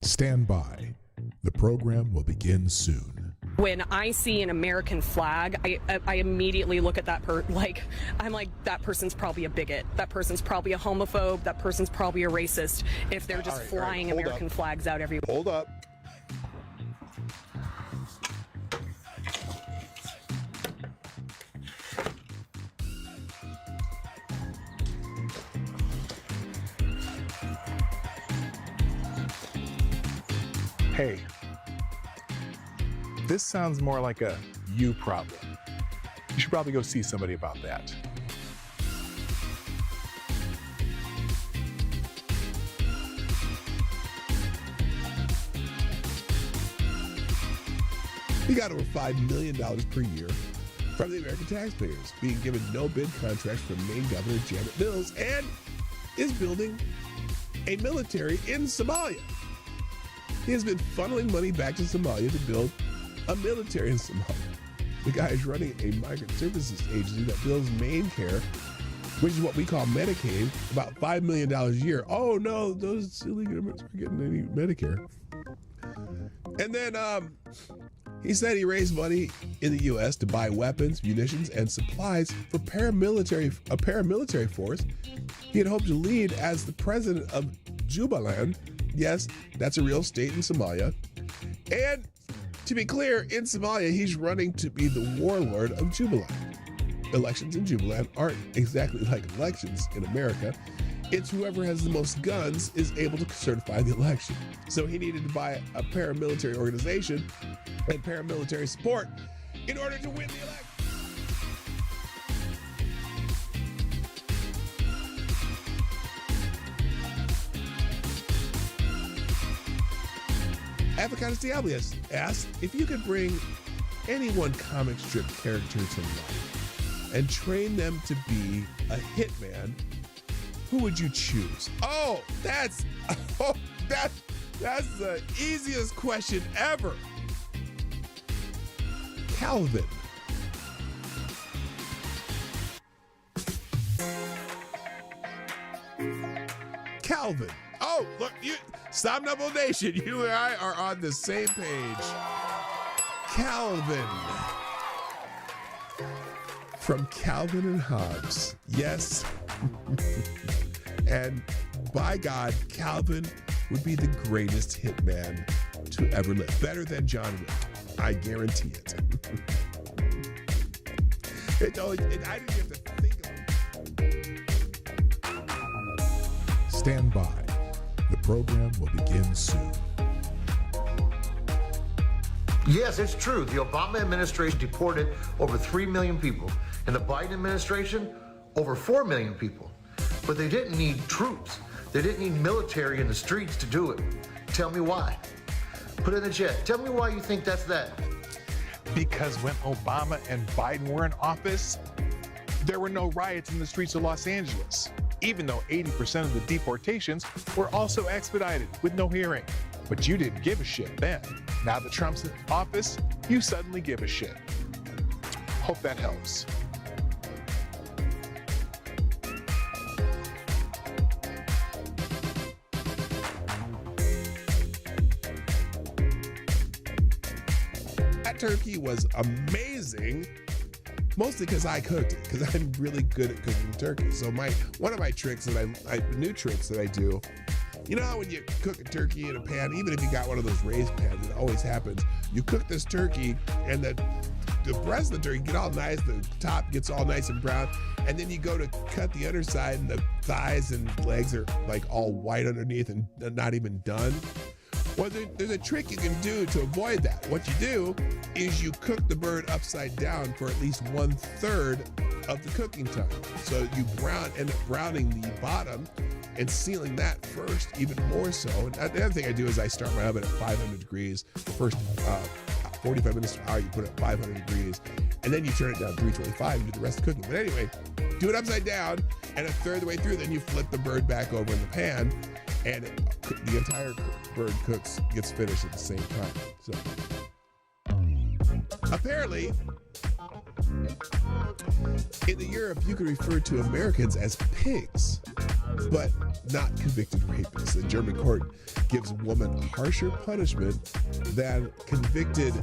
Stand by. The program will begin soon. When I see an American flag, I immediately look at that I'm like, that person's probably a bigot. That person's probably a homophobe. That person's probably a racist if they're just flying American flags out everywhere. Hold up. Hey, this sounds more like a you problem. You should probably go see somebody about that. We got over $5 million per year from the American taxpayers, being given no bid contracts from Maine Governor Janet Mills, and is building a military in Somalia. He has been funneling money back to Somalia to build a military in Somalia. The guy is running a migrant services agency that bills Maine Care, which is what we call Medicaid, about $5 million a year. Oh no, those illegal immigrants aren't getting any Medicare. And then he said he raised money in the U.S. to buy weapons, munitions, and supplies for a paramilitary force he had hoped to lead as the president of Jubaland. Yes, that's a real state in Somalia. And to be clear, in Somalia, he's running to be the warlord of Jubaland. Elections in Jubaland aren't exactly like elections in America. It's whoever has the most guns is able to certify the election. So he needed to buy a paramilitary organization and paramilitary support in order to win the election. Avocados Diablias asked if you could bring any one comic strip character to life and train them to be a hitman, who would you choose? Oh, that's the easiest question ever. Calvin. Calvin. Oh, look, Stop Double Nation, you and I are on the same page. Calvin. From Calvin and Hobbes. Yes. And by God, Calvin would be the greatest hitman to ever live. Better than John Wick. I guarantee it. I didn't have to think of it. Stand by. The program will begin soon. Yes, it's true. The Obama administration deported over 3 million people, and the Biden administration, over 4 million people. But they didn't need troops. They didn't need military in the streets to do it. Tell me why. Put it in the chat. Tell me why you think that's that. Because when Obama and Biden were in office, there were no riots in the streets of Los Angeles, even though 80% of the deportations were also expedited with no hearing. But you didn't give a shit then. Now that Trump's in office, you suddenly give a shit. Hope that helps. That turkey was amazing, mostly because I cooked it, because I'm really good at cooking turkey. So one of my tricks that new tricks that I do, you know how when you cook a turkey in a pan, even if you got one of those raised pans, it always happens. You cook this turkey and the breast of the turkey get all nice, the top gets all nice and brown, and then you go to cut the underside and the thighs and legs are like all white underneath and not even done. Well, there's a trick you can do to avoid that. What you do is you cook the bird upside down for at least 1/3 of the cooking time. So you end up browning the bottom and sealing that first, even more so. And the other thing I do is I start my oven at 500 degrees. The first 45 minutes to an hour, you put it at 500 degrees, and then you turn it down to 325 and do the rest of the cooking. But anyway, do it upside down, and 1/3 of the way through, then you flip the bird back over in the pan, and the entire bird gets finished at the same time. So apparently, In Europe, you can refer to Americans as pigs, but not convicted rapists. A German court gives a woman harsher punishment than convicted.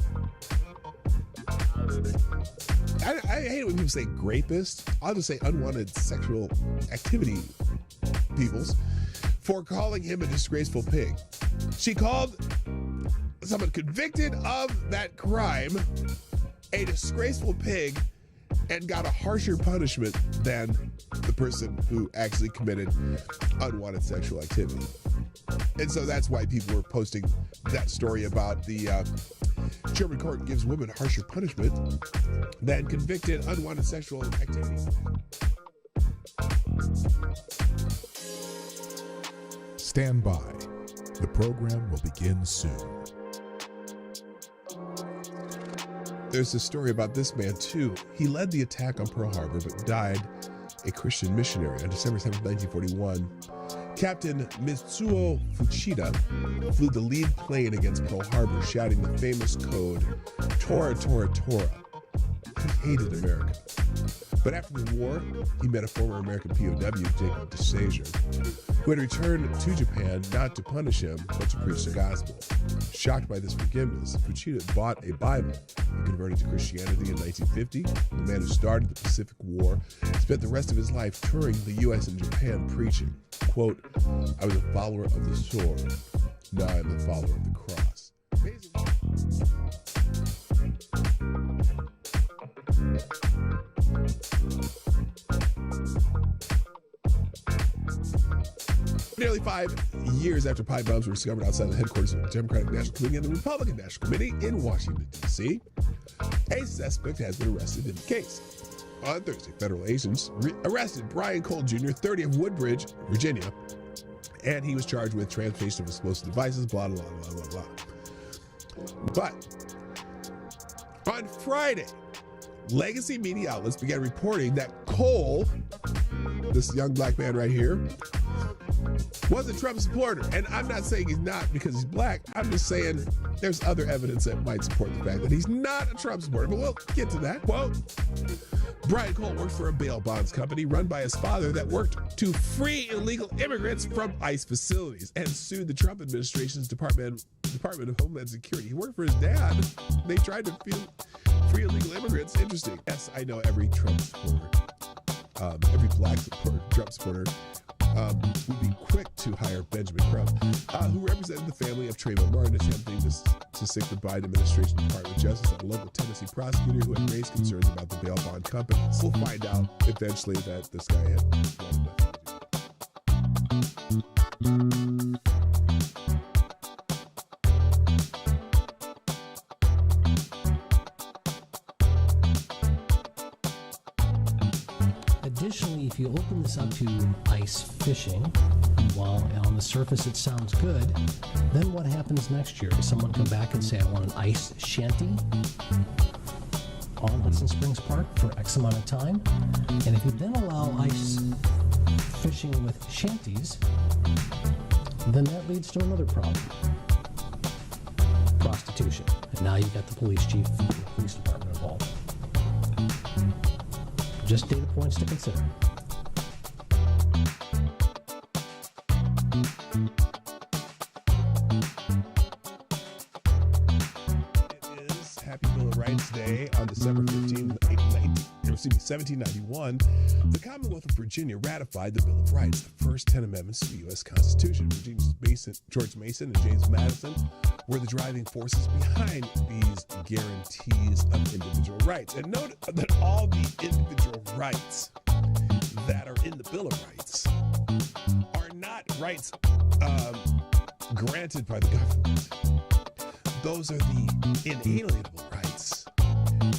I hate it when people say rapist. I'll just say unwanted sexual activity peoples for calling him a disgraceful pig. She called someone convicted of that crime a disgraceful pig and got a harsher punishment than the person who actually committed unwanted sexual activity. And so that's why people were posting that story about the German court gives women harsher punishment than convicted unwanted sexual activity. Stand by. The program will begin soon. There's a story about this man, too. He led the attack on Pearl Harbor, but died a Christian missionary on December 7, 1941. Captain Mitsuo Fuchida flew the lead plane against Pearl Harbor, shouting the famous code, Tora, Tora, Tora. He hated America. But after the war, he met a former American POW, Jacob DeSager, who had returned to Japan not to punish him, but to preach the gospel. Shocked by this forgiveness, Fuchida bought a Bible and converted to Christianity in 1950. The man who started the Pacific War spent the rest of his life touring the U.S. and Japan preaching, quote, I was a follower of the sword, now I'm a follower of the cross. Amazing. Nearly 5 years after pipe bombs were discovered outside the headquarters of the Democratic National Committee and the Republican National Committee in Washington, D.C., a suspect has been arrested in the case. On Thursday, federal agents arrested Brian Cole Jr., 30 of Woodbridge, Virginia, and he was charged with transportation of explosive devices, blah, blah, blah, blah, blah. But on Friday, legacy media outlets began reporting that Cole, this young black man right here, was a Trump supporter. And I'm not saying he's not because he's black. I'm just saying there's other evidence that might support the fact that he's not a Trump supporter. But we'll get to that. Quote, Brian Cole worked for a bail bonds company run by his father that worked to free illegal immigrants from ICE facilities and sued the Trump administration's Department of Homeland Security. He worked for his dad. They tried to free illegal immigrants. Interesting. Yes, I know every Trump supporter, every black supporter, Trump supporter, would be quick to hire Benjamin Crump, who represented the family of Trayvon Martin, attempting to sic the Biden administration Department of Justice on a local Tennessee prosecutor who had raised concerns about the bail bond company. We'll find out eventually that this guy had wanted nothing to do. Additionally, if you open this up to ice fishing, while on the surface it sounds good, then what happens next year? Does someone come back and say, I want an ice shanty on Hudson Springs Park for X amount of time? And if you then allow ice fishing with shanties, then that leads to another problem. Prostitution. And now you've got the police chief and the police department involved. Just data points to consider. It is Happy Bill of Rights Day on December 15, 1791. The Commonwealth of Virginia ratified the Bill of Rights, the first 10 amendments to the U.S. Constitution. George Mason and James Madison were the driving forces behind these guarantees of individual rights. And note that all the individual rights that are in the Bill of Rights are not rights granted by the government. Those are the inalienable rights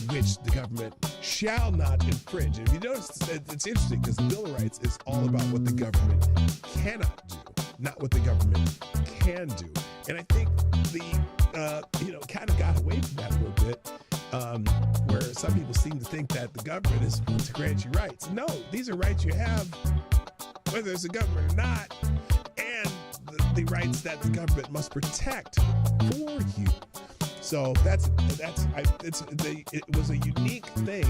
which the government shall not infringe. And if you notice, it's interesting because the Bill of Rights is all about what the government cannot do, not what the government can do. And I think kind of got away from that a little bit, where some people seem to think that the government is going to grant you rights. No, these are rights you have, whether it's a government or not, and the rights that the government must protect for you. So it was a unique thing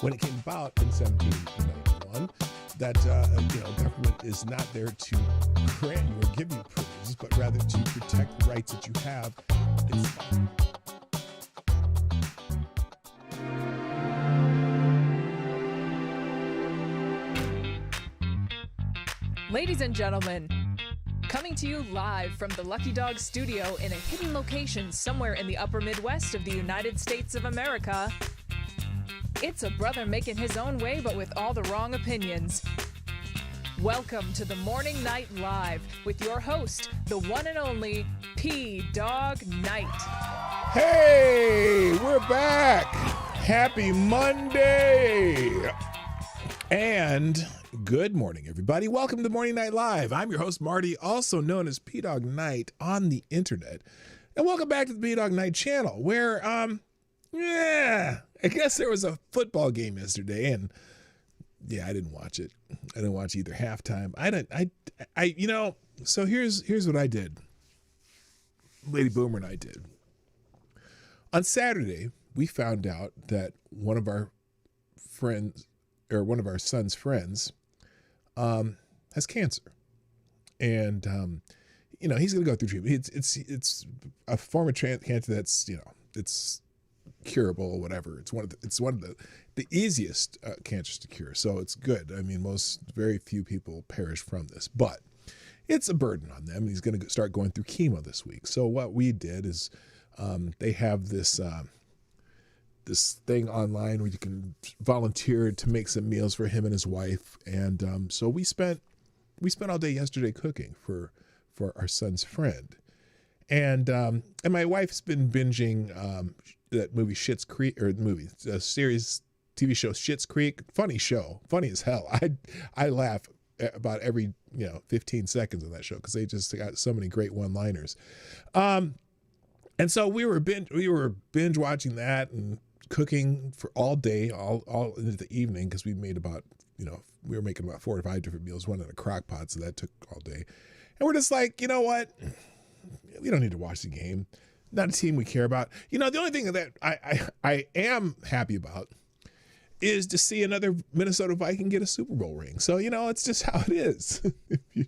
when it came about in 1791 that government is not there to grant you or give you privileges, but rather to protect the rights that you have. Ladies and gentlemen, coming to you live from the Lucky Dog studio in a hidden location somewhere in the upper Midwest of the United States of America, it's a brother making his own way but with all the wrong opinions. Welcome to the Morning Night Live with your host, the one and only Dawg Knight. Hey, we're back. Happy Monday. And good morning, everybody. Welcome to the Morning Night Live. I'm your host, Marty, also known as Dawg Knight on the internet. And welcome back to the Dawg Knight Channel, where, I guess there was a football game yesterday, and I didn't watch it. I didn't watch either halftime. So here's what I did. Lady Boomer and I did. On Saturday, we found out that one of our son's friends has cancer, and he's going to go through treatment. It's a form of cancer that's it's curable or whatever. It's one of the easiest cancers to cure, so it's good. I mean, very few people perish from this, but it's a burden on them. He's going to start going through chemo this week. So what we did is they have this thing online where you can volunteer to make some meals for him and his wife, and so we spent all day yesterday cooking for our son's friend, and my wife's been binging that movie Schitt's Creek, or the series TV show Schitt's Creek. Funny show, funny as hell. I laugh about every 15 seconds of that show because they just got so many great one-liners. And so we were binge watching that and cooking for all day, all into the evening, because we made we were making about 4 or 5 different meals, one in a crock pot, so that took all day. And we're just like, you know what? We don't need to watch the game. Not a team we care about. The only thing that I am happy about is to see another Minnesota Viking get a Super Bowl ring. So, it's just how it is. If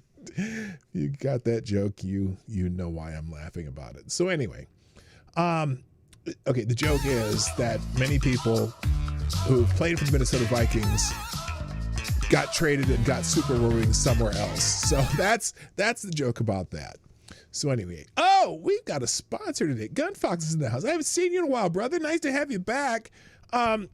you got that joke, you know why I'm laughing about it. So anyway, okay, the joke is that many people who played for the Minnesota Vikings got traded and got Super Bowl rings somewhere else. So that's the joke about that. So anyway, we've got a sponsor today. Gunfox is in the house. I haven't seen you in a while, brother. Nice to have you back. Well,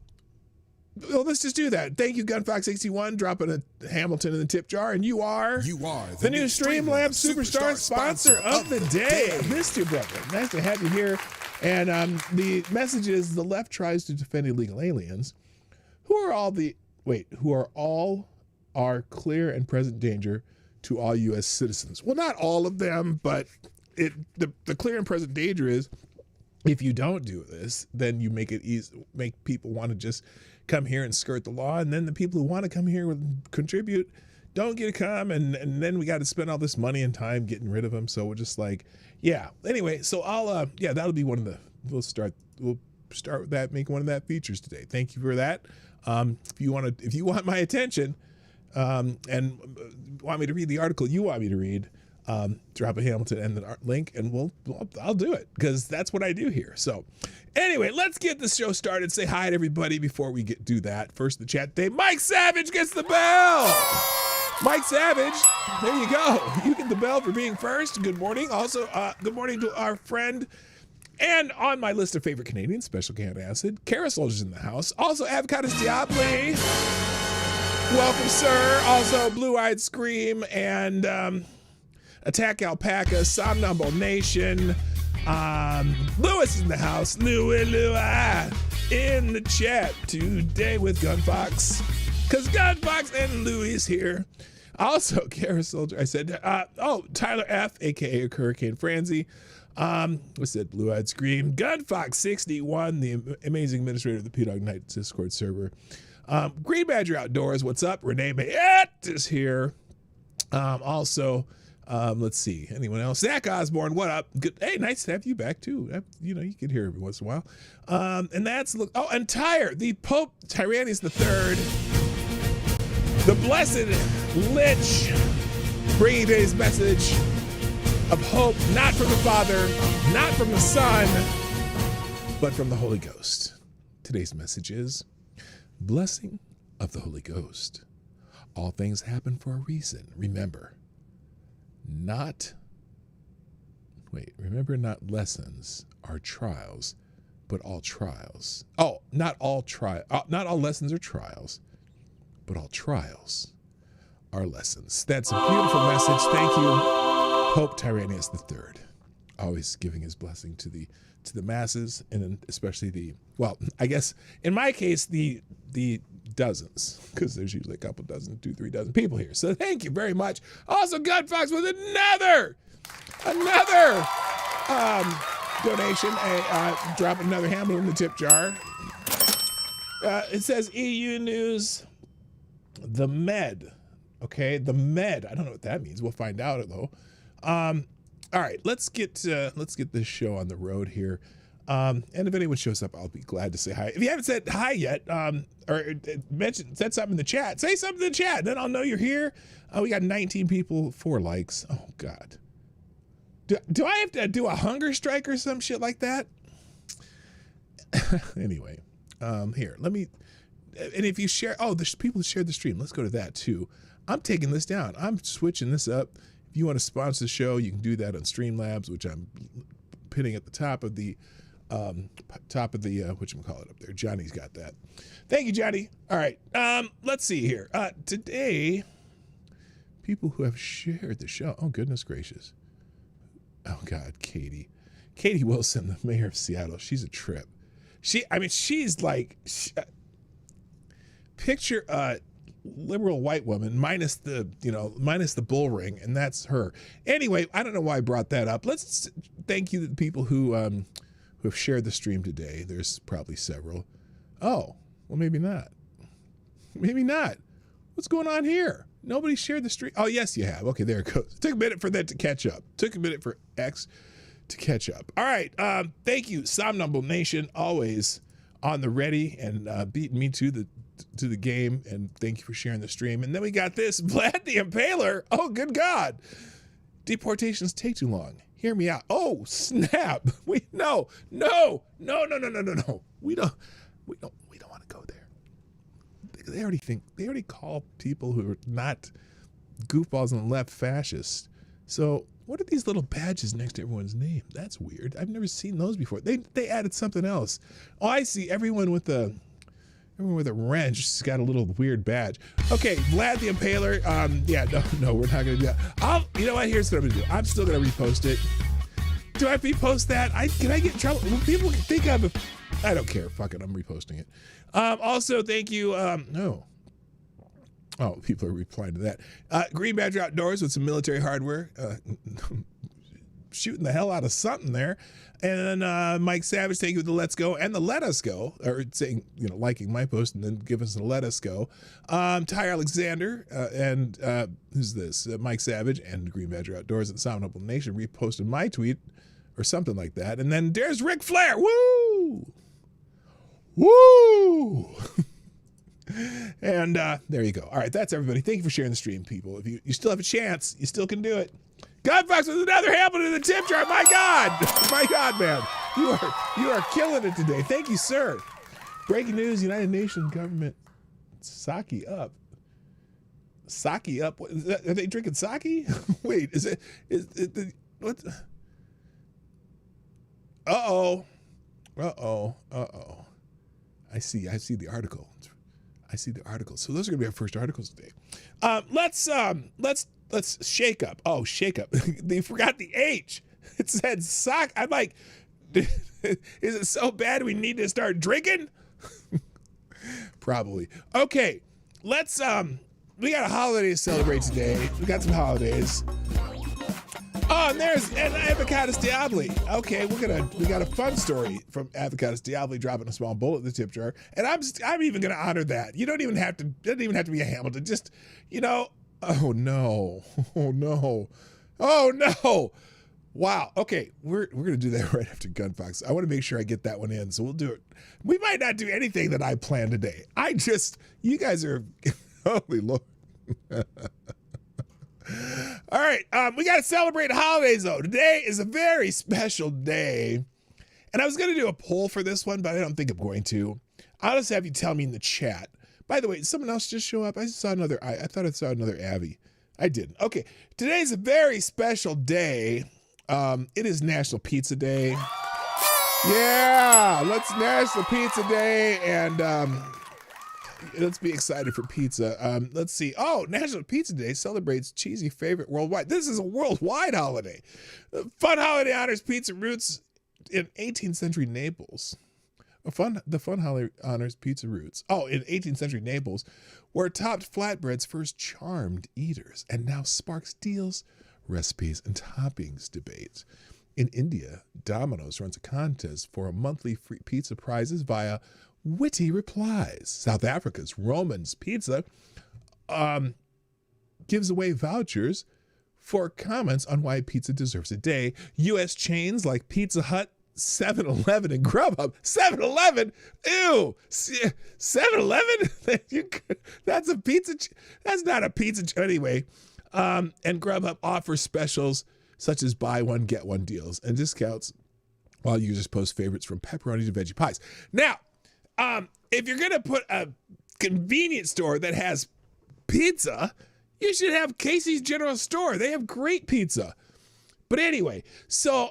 let's just do that. Thank you, Gunfox61, dropping a Hamilton in the tip jar. And you are the new Streamlabs Superstar sponsor of the day. I missed you, brother. Nice to have you here. And the message is: the left tries to defend illegal aliens, who are all clear and present danger to all U.S. citizens. Well, not all of them, but the clear and present danger is, if you don't do this, then you make it easy, make people want to just come here and skirt the law, and then the people who want to come here and contribute don't get to come, and then we got to spend all this money and time getting rid of them. So we're just like, Anyway, so I'll that'll be one of the we'll start with that, make one of that features today. Thank you for that. If you want my attention, and want me to read the article you want me to read, drop a Hamilton and the link, and I'll do it, because that's what I do here. So anyway, let's get the show started. Say hi to everybody before we do that. First, the chat today, Mike Savage gets the bell. Mike Savage, there you go. You get the bell for being first. Good morning. Also, good morning to our friend, and on my list of favorite Canadians, Special Canned Acid, Carasol's in the house. Also, Avocados Diabli. Welcome, sir. Also, Blue-Eyed Scream and Attack Alpaca, Somnambule Nation. Lewis is in the house. Louie in the chat today with Gunfox, because Gunfox and Louie is here. Also, Carousel, I said, Tyler F, a.k.a. Hurricane Franzi. We said Blue-Eyed Scream. Gunfox61, the amazing administrator of the PDawgKnight Discord server. Green Badger Outdoors, what's up? Renee Mayette is here. Also, Let's see. Anyone else? Zach Osborne, what up? Good. Hey, nice to have you back too. You know, you can hear every once in a while. And that's and Tyre, the Pope Tyrannus III, the blessed Lich, bringing today's message of hope, not from the Father, not from the Son, but from the Holy Ghost. Today's message is blessing of the Holy Ghost. All things happen for a reason. Remember not lessons are trials, but all trials. Oh, not all lessons are trials, but all trials are lessons. That's a beautiful message. Thank you, Pope Tyrannus III, always giving his blessing to the masses, and especially I guess in my case the dozens, because there's usually a couple dozen, 2-3 dozen people here. So thank you very much. Also, Gunfox with another donation, dropping another hammer in the tip jar. It says EU News, the Med. Okay, the Med. I don't know what that means. We'll find out though. All right, let's get this show on the road here. And if anyone shows up, I'll be glad to say hi. If you haven't said hi yet, or said something in the chat, say something in the chat, then I'll know you're here. We got 19 people, 4 likes. Oh God. Do I have to do a hunger strike or some shit like that? Anyway, here, let me, and if you share, there's people who shared the stream. Let's go to that too. I'm taking this down. I'm switching this up. If you want to sponsor the show, you can do that on Streamlabs, which I'm pinning at the top of the whatchamacallit up there. Johnny's got that. Thank you, Johnny. All right, let's see here. Today, people who have shared the show. Oh, goodness gracious. Oh, God, Katie Wilson, the mayor of Seattle. She's a trip. She's like, picture a liberal white woman minus the bull ring, and that's her. Anyway, I don't know why I brought that up. Let's thank you to the people who have shared the stream today. There's probably several. Oh, well, maybe not. Maybe not. What's going on here? Nobody shared the stream. Oh, yes, you have. Okay, there it goes. Took a minute for that to catch up. Took a minute for X to catch up. All right. Thank you, Somnambule Nation, always on the ready and beating me to the game. And thank you for sharing the stream. And then we got this, Vlad the Impaler. Oh, good God. Deportations take too long. Hear me out. Oh, snap. No. We don't want to go there. They already call people who are not goofballs on the left fascists. So what are these little badges next to everyone's name? That's weird. I've never seen those before. They added something else. Oh, I see. Everyone with a wrench has got a little weird badge. Okay, Vlad the Impaler. No, we're not gonna do that. You know what? Here's what I'm gonna do. I'm still gonna repost it. Do I repost that? Can I get in trouble? Well, people can think of it. I don't care. Fuck it. I'm reposting it. Also, thank you. No. Oh, people are replying to that. Green Badger Outdoors with some military hardware. Shooting the hell out of something there. And then Mike Savage, thank you with the Let's Go and the Let Us Go, or saying, liking my post and then give us the Let Us Go. Ty Alexander and who's this? Mike Savage and Green Badger Outdoors and Somnambule Nation reposted my tweet or something like that. And then there's Ric Flair. Woo! Woo! And there you go. All right, that's everybody. Thank you for sharing the stream, people. If you still have a chance, you still can do it. Godfox with another Hamilton in the tip jar. My God, man. You are killing it today. Thank you, sir. Breaking news, United Nations government sake up. Sake up? Are they drinking sake? Wait, is it what? Uh-oh. I see the article. So those are gonna be our first articles today. Let's shake up. Oh, shake up. They forgot the H. It said sock. I'm like, is it so bad we need to start drinking? Probably. Okay, let's we got a holiday to celebrate today. We got some holidays. Oh, and there's Avocatus Diabli. Okay, we got a fun story from Avocatus Diabli dropping a small bullet in the tip jar, and I'm even gonna honor that. You don't even have to. It doesn't even have to be a Hamilton. Just, oh no. Oh no. Wow. Okay, we're gonna do that right after Gunfox. I want to make sure I get that one in, so we'll do it. We might not do anything that I planned today. You guys are, holy Lord. All right, we got to celebrate the holidays though. Today is a very special day, and I was gonna do a poll for this one, but I don't think I'm going to. I'll just have you tell me in the chat. By the way, did someone else just show up? I thought I saw another Abby. I didn't. Okay, today's a very special day. It is National Pizza Day. Yeah, let's National Pizza Day, and let's be excited for pizza. Let's see. Oh, National Pizza Day celebrates cheesy favorite worldwide. This is a worldwide holiday. Fun holiday honors pizza roots in 18th century Naples. The fun holiday honors pizza roots. Oh, in 18th century Naples, where topped flatbreads first charmed eaters and now sparks deals, recipes, and toppings debates. In India, Domino's runs a contest for a monthly free pizza prizes via witty replies. South Africa's Roman's Pizza gives away vouchers for comments on why pizza deserves a day. U.S. chains like Pizza Hut, 7-Eleven, and Grubhub. 7-Eleven? Ew! 7-Eleven? That's a pizza. That's not a pizza. Anyway. And Grubhub offers specials such as buy one, get one deals and discounts while users post favorites from pepperoni to veggie pies. Now, if you're going to put a convenience store that has pizza, you should have Casey's General Store. They have great pizza. But anyway, so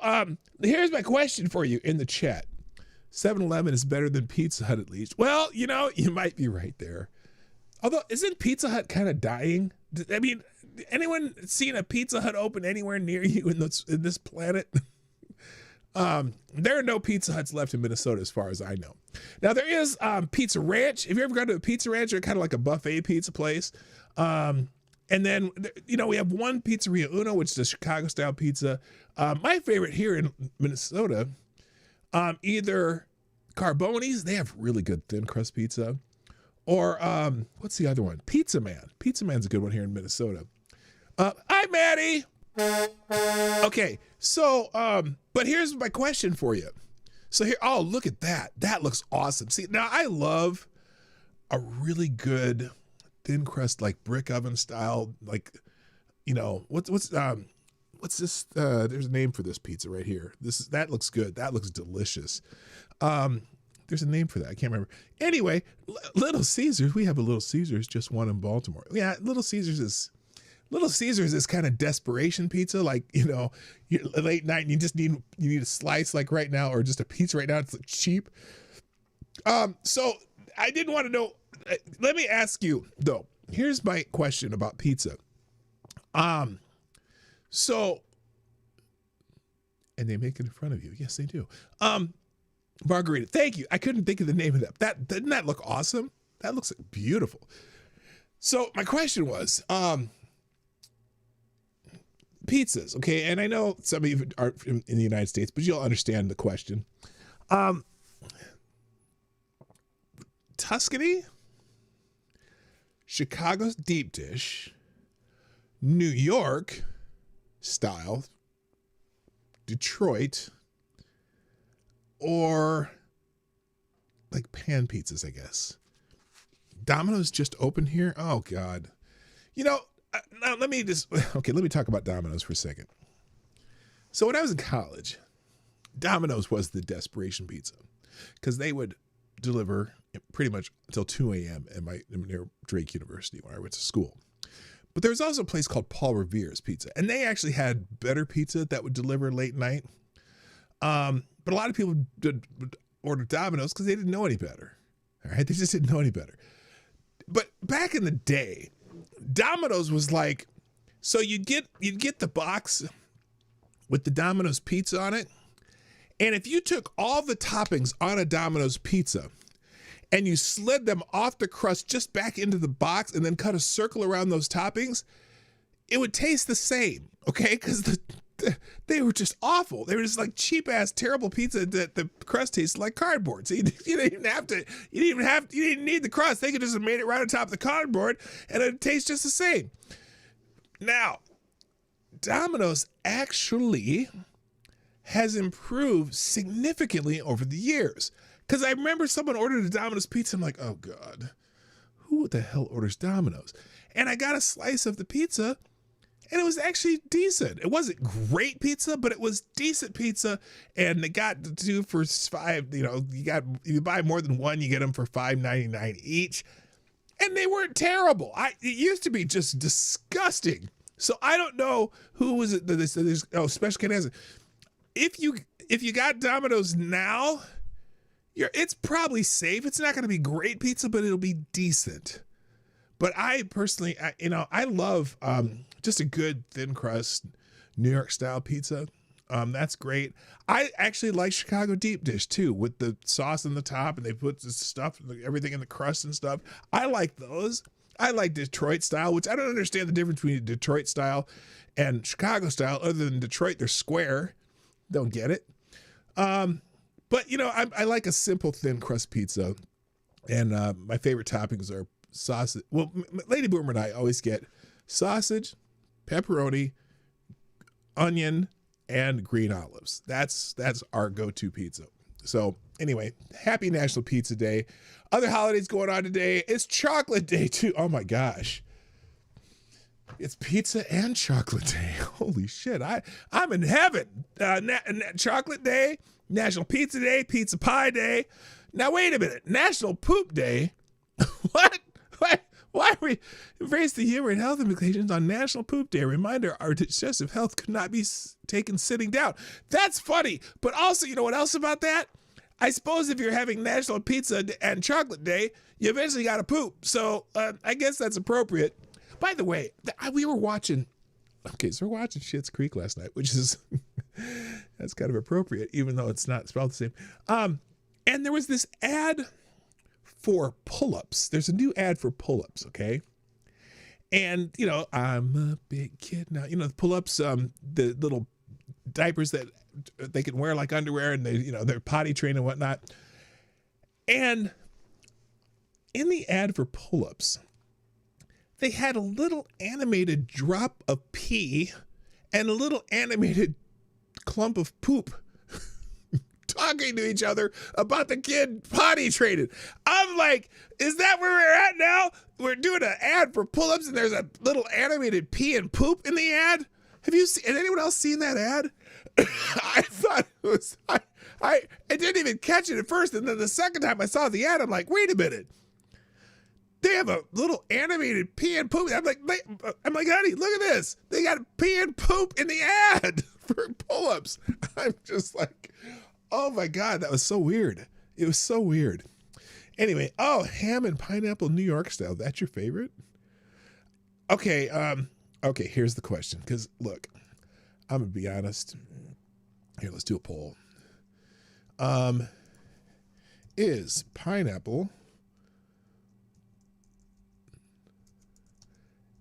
here's my question for you in the chat. 7-Eleven is better than Pizza Hut at least. Well, you might be right there. Although, isn't Pizza Hut kind of dying? I mean, anyone seen a Pizza Hut open anywhere near you in this planet? There are no Pizza Huts left in Minnesota as far as I know. Now there is Pizza Ranch. Have you ever gone to a Pizza Ranch? They're kind of like a buffet pizza place. And then, we have one Pizzeria Uno, which is a Chicago-style pizza. My favorite here in Minnesota, either Carboni's, they have really good thin crust pizza, or what's the other one? Pizza Man. Pizza Man's a good one here in Minnesota. Hi, Maddie. Okay, so, but here's my question for you. So here, oh, look at that. That looks awesome. See, now I love a really good thin crust, like brick oven style, like, what's this? There's a name for this pizza right here. That looks good. That looks delicious. There's a name for that. I can't remember. Anyway, Little Caesars. We have a Little Caesars, just one in Baltimore. Yeah, Little Caesars is kind of desperation pizza. Like, you're late night and you need a slice like right now, or just a pizza right now. It's cheap. So I didn't want to know. Let me ask you though. Here's my question about pizza. So, and they make it in front of you. Yes, they do. Margarita, thank you. I couldn't think of the name of that. Didn't that look awesome? That looks beautiful. So my question was, pizzas, okay? And I know some of you aren't in the United States, but you'll understand the question. Tuscany, Chicago's deep dish, New York style, Detroit, or like pan pizzas, I guess. Domino's just opened here. Oh God. Now let me talk about Domino's for a second. So when I was in college, Domino's was the desperation pizza because they would deliver pretty much until 2 a.m. near Drake University where I went to school. But there was also a place called Paul Revere's Pizza, and they actually had better pizza that would deliver late night. But a lot of people would order Domino's because they didn't know any better. All right, they just didn't know any better. But back in the day, Domino's was like, so you'd get the box with the Domino's pizza on it, and if you took all the toppings on a Domino's pizza and you slid them off the crust just back into the box and then cut a circle around those toppings, it would taste the same, okay? Because they were just awful. They were just like cheap ass, terrible pizza that the crust tasted like cardboard. So you didn't need the crust. They could just have made it right on top of the cardboard and it'd taste just the same. Now, Domino's actually has improved significantly over the years. Because I remember someone ordered a Domino's pizza. I'm like, oh God, who the hell orders Domino's? And I got a slice of the pizza, and it was actually decent. It wasn't great pizza, but it was decent pizza. And they got the 2 for $5. You know, you buy more than one, you get them for $5.99 each. And they weren't terrible. It used to be just disgusting. So I don't know who was it that they said there's Special K answer. If you got Domino's now, it's probably safe. It's not going to be great pizza, but it'll be decent. But I personally, I love just a good thin crust New York style pizza. That's great. I actually like Chicago deep dish too, with the sauce on the top, and they put the stuff, everything in the crust and stuff. I like those. I like Detroit style, which I don't understand the difference between Detroit style and Chicago style. Other than Detroit, they're square. Don't get it. But I like a simple thin crust pizza, and my favorite toppings are sausage. Well, Lady Boomer and I always get sausage, pepperoni, onion, and green olives. That's our go-to pizza. So anyway, happy National Pizza Day. Other holidays going on today. It's Chocolate Day too. Oh my gosh. It's pizza and chocolate day. Holy shit. I'm in heaven. Chocolate Day, National Pizza Day, Pizza Pie Day. Now wait a minute. National Poop Day? What? Why are we embrace the humor and health implications on National Poop Day? A reminder, our digestive health could not be taken sitting down. That's funny. But also, you know what else about that? I suppose if you're having National Pizza and Chocolate Day, you eventually got to poop. So I guess that's appropriate. By the way, we were watching, so we're watching Schitt's Creek last night, which is, that's kind of appropriate, even though it's not spelled the same. And there was this ad for pull-ups. There's a new ad for pull-ups, okay? And, I'm a big kid now. The pull-ups, the little diapers that they can wear like underwear, and they're potty trained and whatnot. And in the ad for pull-ups, they had a little animated drop of pee and a little animated clump of poop talking to each other about the kid potty trained. I'm like, is that where we're at now? We're doing an ad for pull-ups and there's a little animated pee and poop in the ad? Has anyone else seen that ad? I thought it was, I didn't even catch it at first. And then the second time I saw the ad, I'm like, wait a minute. They have a little animated pee and poop. I'm like, honey, look at this. They got pee and poop in the ad for pull-ups. I'm just like, oh my God, that was so weird. It was so weird. Anyway, ham and pineapple New York style. That's your favorite? Okay, here's the question. Because look, I'm gonna be honest. Here, let's do a poll. Is pineapple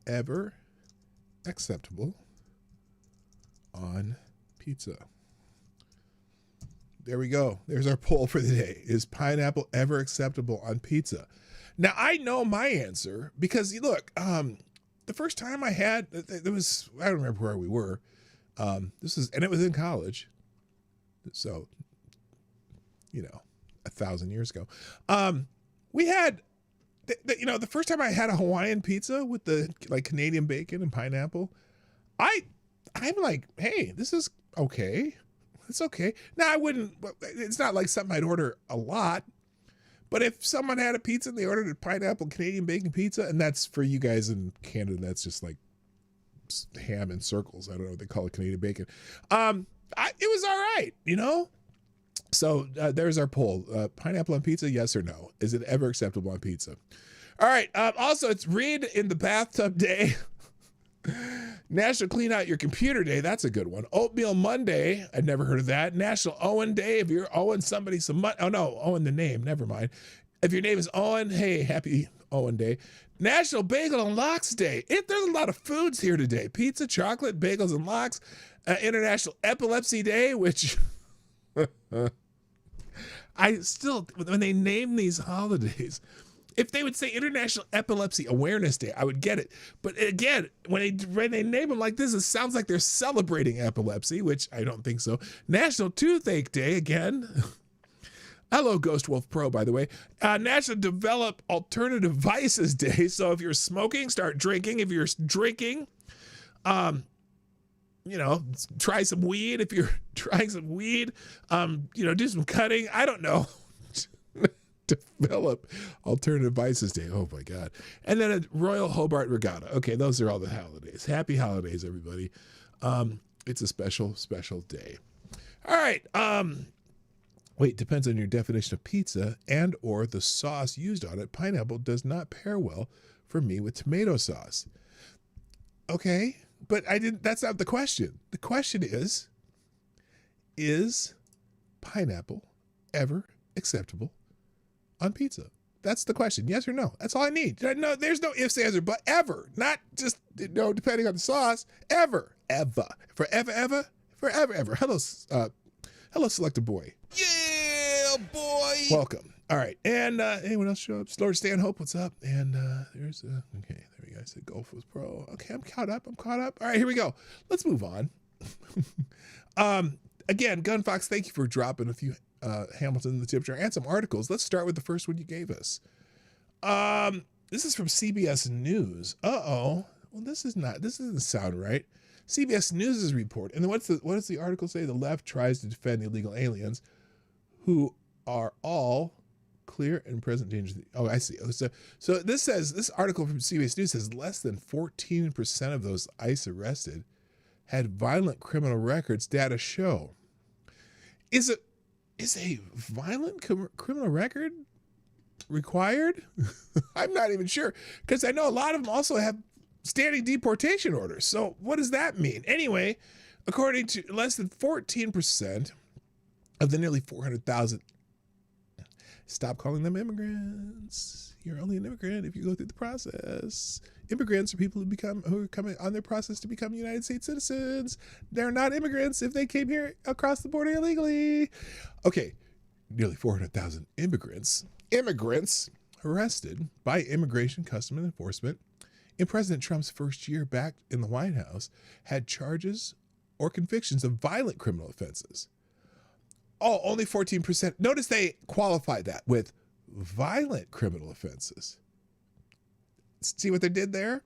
ever acceptable on pizza? There we go. There's our poll for the day. Is pineapple ever acceptable on pizza? Now, I know my answer because, look, the first time I had, it was, I don't remember where we were. And it was in college. So, 1,000 years ago. We had, the first time I had a Hawaiian pizza with the Canadian bacon and pineapple, I'm like, hey, this is okay. It's okay. Now it's not like something I'd order a lot, but if someone had a pizza and they ordered a pineapple Canadian bacon pizza, and that's for you guys in Canada, that's just like ham in circles. I don't know what they call it, Canadian bacon. It was all right, So there's our poll. Pineapple on pizza, yes or no? Is it ever acceptable on pizza? All right. Also, it's Read in the Bathtub Day. National Clean Out Your Computer Day. That's a good one. Oatmeal Monday. I'd never heard of that. National Owen Day. If you're owing somebody some money. Oh, no. Owen the name. Never mind. If your name is Owen, hey, happy Owen Day. National Bagel and Lox Day. There's a lot of foods here today. Pizza, chocolate, bagels, and lox. International Epilepsy Day, which... I still, when they name these holidays, If they would say International Epilepsy Awareness Day, I would get it. But again, when they name them like this, it sounds like they're celebrating epilepsy, which I don't think so. National Toothache Day, again. Hello, Ghost Wolf Pro, by the way. National Develop Alternative Vices Day. So if you're smoking, start drinking. If you're drinking, try some weed. If you're trying some weed, do some cutting. I don't know. Develop Alternative Vices Day. Oh my God. And then a Royal Hobart Regatta. Okay, those are all the holidays. Happy holidays, everybody. It's a special, special day. All right. Wait, depends on your definition of pizza and or the sauce used on it. Pineapple does not pair well for me with tomato sauce. Okay, but that's not the question. The question is pineapple ever acceptable on pizza? That's the question. Yes or no? That's all I need. No, there's no ifs, ands, or but. Ever. Not just, depending on the sauce. Ever. Forever. Hello, Selector Boy. Yeah, boy. Welcome. All right. And anyone else show up? Lord Stanhope, what's up? And there's, okay, there we go. I said Golf was pro. Okay, I'm caught up. All right, here we go. Let's move on. Again, Gunfox, thank you for dropping a few Hamilton in the tip jar and some articles. Let's start with the first one you gave us. This is from CBS News. Well, this doesn't sound right. CBS News' report. And then what does the article say? The left tries to defend illegal aliens who are all clear and present danger. Oh, I see. So this article from CBS News says less than 14% of those ICE arrested had violent criminal records, data show. Is a violent criminal record required? I'm not even sure, because I know a lot of them also have standing deportation orders. So what does that mean? Anyway, according to less than 14% of the nearly 400,000, stop calling them immigrants. You're only an immigrant if you go through the process. Immigrants are people who are coming on their process to become United States citizens. They're not immigrants if they came here across the border illegally. Okay, nearly 400,000 immigrants arrested by Immigration Customs Enforcement in President Trump's first year back in the White House had charges or convictions of violent criminal offenses. Oh, only 14%. Notice they qualified that with violent criminal offenses. See what they did there?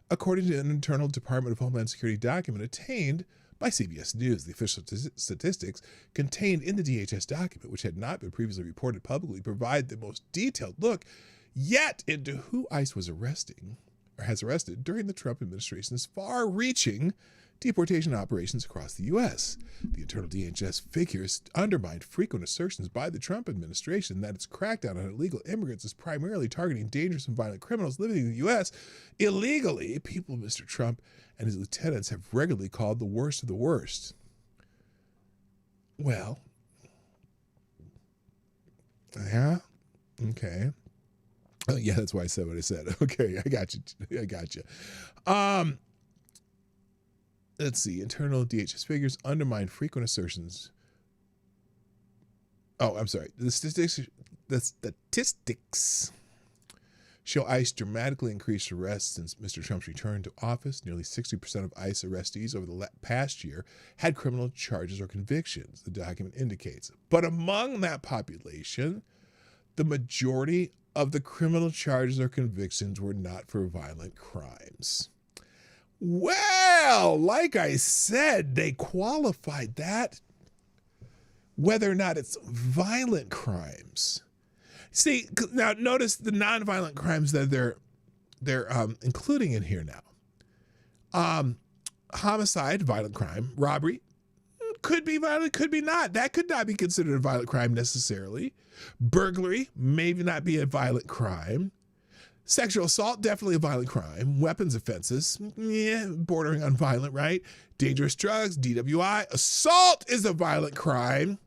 According to an internal Department of Homeland Security document obtained by CBS News, the official statistics contained in the DHS document, which had not been previously reported publicly, provide the most detailed look yet into who ICE was arresting or has arrested during the Trump administration's far-reaching deportation operations across the U.S. The internal DHS figures undermined frequent assertions by the Trump administration that its crackdown on illegal immigrants is primarily targeting dangerous and violent criminals living in the U.S. illegally. People Mr. Trump and his lieutenants have regularly called the worst of the worst. Well, yeah, okay. Oh, yeah, that's why I said what I said. Okay, I got you. Let's see. Internal DHS figures undermine frequent assertions. Oh, I'm sorry. The statistics show ICE dramatically increased arrests since Mr. Trump's return to office. Nearly 60% of ICE arrestees over the past year had criminal charges or convictions, the document indicates. But among that population, the majority of the criminal charges or convictions were not for violent crimes. Well, like I said, they qualified that, whether or not it's violent crimes. See, now notice the nonviolent crimes that they're including in here now. Homicide, violent crime. Robbery, could be violent, could be not. That could not be considered a violent crime necessarily. Burglary, maybe not be a violent crime. Sexual assault, definitely a violent crime. Weapons offenses, yeah, bordering on violent, right? Dangerous drugs, DWI. Assault is a violent crime.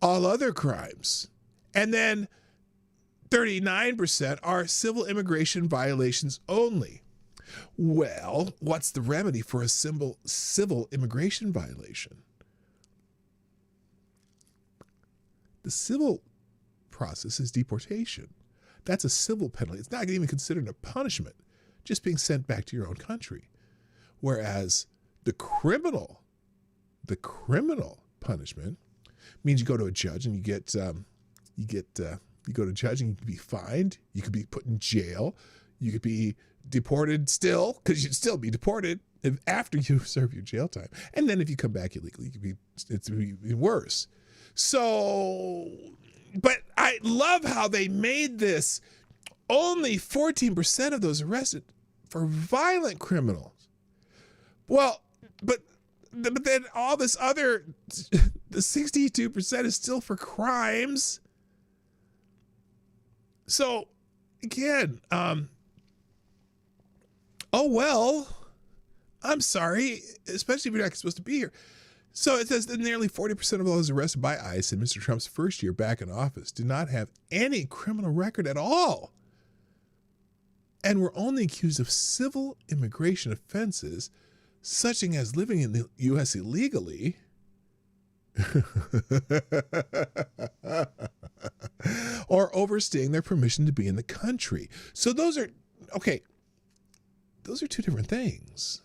All other crimes. And then 39% are civil immigration violations only. Well, what's the remedy for a civil immigration violation? The civil process is deportation. That's a civil penalty. It's not even considered a punishment, just being sent back to your own country. Whereas the criminal punishment means you go to a judge and you go to a judge and you can be fined. You could be put in jail. You could be deported still, because you'd still be deported after you serve your jail time. And then if you come back illegally, it's be worse. So, but I love how they made this only 14% of those arrested for violent criminals. Well, but then all this other, the 62% is still for crimes. So again, oh, well, I'm sorry, especially if you're not supposed to be here. So it says that nearly 40% of those arrested by ICE in Mr. Trump's first year back in office did not have any criminal record at all, and were only accused of civil immigration offenses, such as living in the U.S. illegally, or overstaying their permission to be in the country. So those are, okay, those are two different things.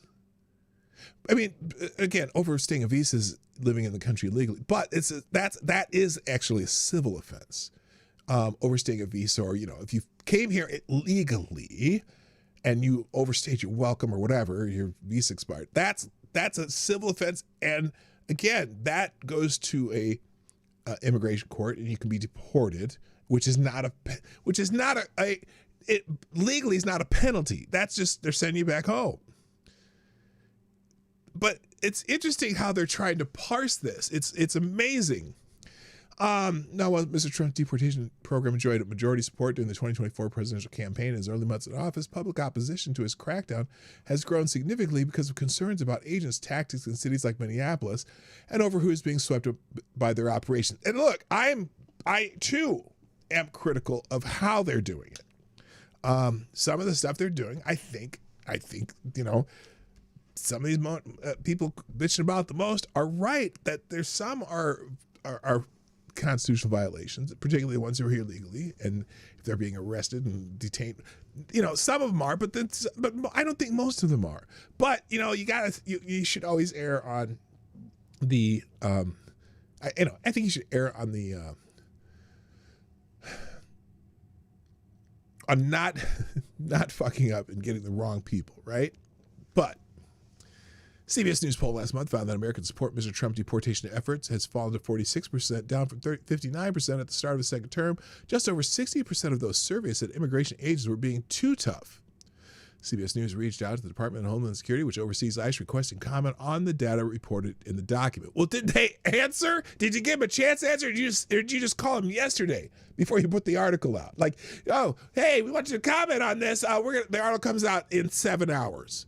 I mean, again, overstaying a visa is living in the country illegally, but that is actually a civil offense. Overstaying a visa, or, you know, if you came here illegally and you overstayed your welcome or whatever, your visa expired, that's a civil offense. And again, that goes to a immigration court, and you can be deported, which is not it legally is not a penalty. That's just, they're sending you back home. But it's interesting how they're trying to parse this. It's amazing. Now, while Mr. Trump's deportation program enjoyed a majority support during the 2024 presidential campaign and his early months in office, public opposition to his crackdown has grown significantly because of concerns about agents' tactics in cities like Minneapolis and over who is being swept up by their operations. And look, I too am critical of how they're doing it. Some of the stuff they're doing, I think, you know, some of these people bitching about the most are right, that there's some are constitutional violations, particularly the ones who are here legally, and if they're being arrested and detained, you know, some of them are, but I don't think most of them are. But, you know, you should always err on the, I think you should err on the, on not fucking up and getting the wrong people, right? But CBS News poll last month found that Americans support Mr. Trump deportation efforts has fallen to 46%, down from 59% at the start of the second term. Just over 60% of those surveyed said immigration agents were being too tough. CBS News reached out to the Department of Homeland Security, which oversees ICE, requesting comment on the data reported in the document. Well, did they answer? Did you give them a chance to answer, or did you just call them yesterday before you put the article out? Like, oh, hey, we want you to comment on this. The article comes out in 7 hours.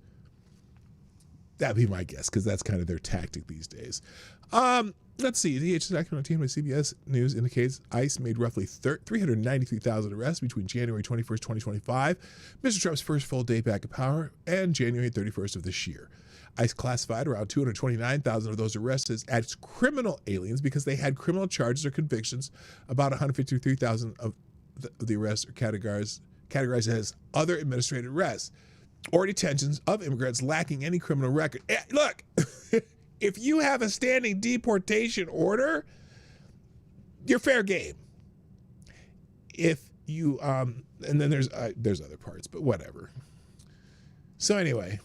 That'd be my guess, because that's kind of their tactic these days. Let's see. The DHS document obtained by CBS News indicates ICE made roughly 393,000 arrests between January 21st, 2025, Mr. Trump's first full day back in power, and January 31st of this year. ICE classified around 229,000 of those arrests as criminal aliens because they had criminal charges or convictions. About 153,000 of the arrests are categorized as other administrative arrests or detentions of immigrants lacking any criminal record. Look, if you have a standing deportation order, you're fair game. If you, and then there's other parts, but whatever. So anyway,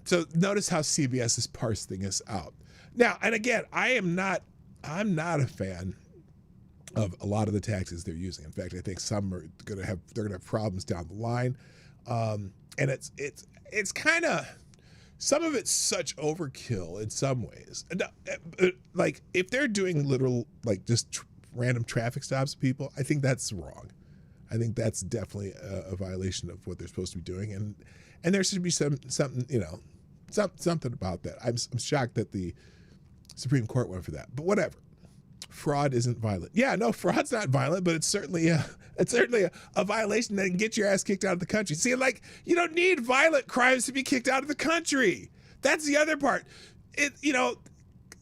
so notice how CBS is parsing this out. Now, and again, I'm not a fan of a lot of the taxes they're using. In fact, I think some are gonna have problems down the line. And it's kind of, some of it's such overkill in some ways. Like if they're doing literal, like just random traffic stops of people, I think that's wrong. I think that's definitely a violation of what they're supposed to be doing. And there should be something, you know, something about that. I'm shocked that the Supreme Court went for that, but whatever. Fraud isn't violent. Yeah, no, fraud's not violent, but it's certainly a violation that can get your ass kicked out of the country. See, like, you don't need violent crimes to be kicked out of the country. That's the other part. You know,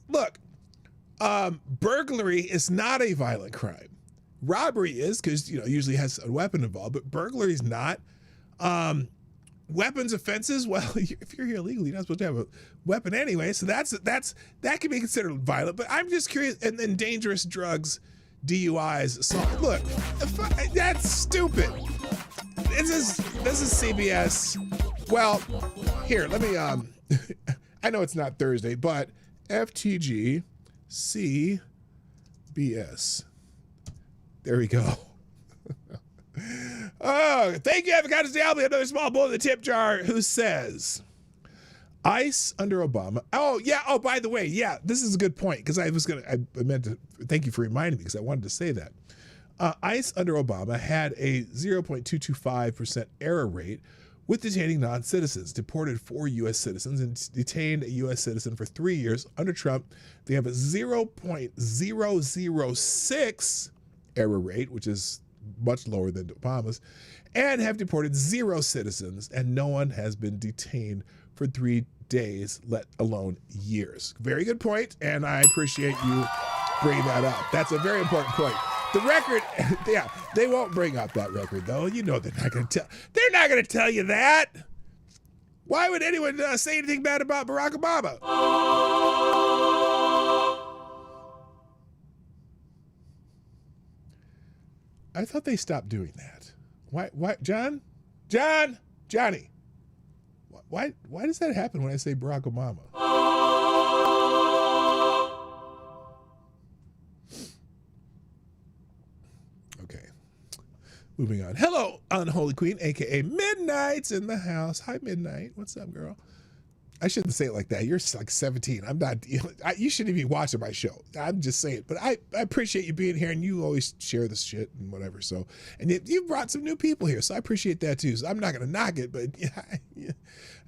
look, burglary is not a violent crime. Robbery is, because, usually has a weapon involved, but burglary is not. Weapons offenses, well, if you're here illegally, you're not supposed to have a weapon anyway, so that can be considered violent. But I'm just curious, and then dangerous drugs, DUIs. So look, that's stupid. This is CBS. Well, here, let me I know it's not Thursday, but FTG CBS. There we go. Oh, thank you, Avocados Diablo. Another small bowl in the tip jar. Who says ICE under Obama? Oh, yeah. Oh, by the way, yeah, this is a good point, because I meant to thank you for reminding me, because I wanted to say that. ICE under Obama had a 0.225% error rate with detaining non-citizens, deported 4 U.S. citizens and detained a U.S. citizen for 3 years. Under Trump, they have a 0.006 error rate, which is much lower than Obama's, and have deported 0 citizens, and no one has been detained for 3 days, let alone years. Very good point, and I appreciate you bringing that up. That's a very important point. The record, yeah, they won't bring up that record, though. They're not going to tell you that. Why would anyone say anything bad about Barack Obama? I thought they stopped doing that. Why, Johnny? Why does that happen when I say Barack Obama? Okay. Moving on. Hello, Unholy Queen, aka Midnight's in the house. Hi, Midnight. What's up, girl? I shouldn't say it like that. You're like 17. I'm not. You shouldn't be watching my show. I'm just saying. But I appreciate you being here, and you always share this shit and whatever. So, and you brought some new people here, so I appreciate that too. So I'm not gonna knock it, but yeah,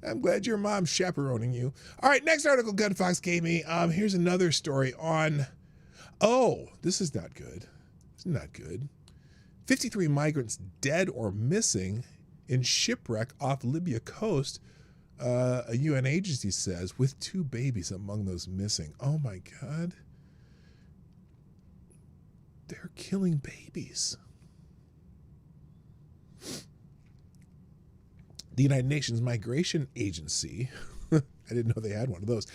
I'm glad your mom's chaperoning you. All right, next article Gunfox gave me. Here's another story on. Oh, this is not good. It's not good. 53 migrants dead or missing in shipwreck off Libya coast. A UN agency says, with 2 babies among those missing. Oh my God. They're killing babies. The United Nations Migration Agency, I didn't know they had one of those,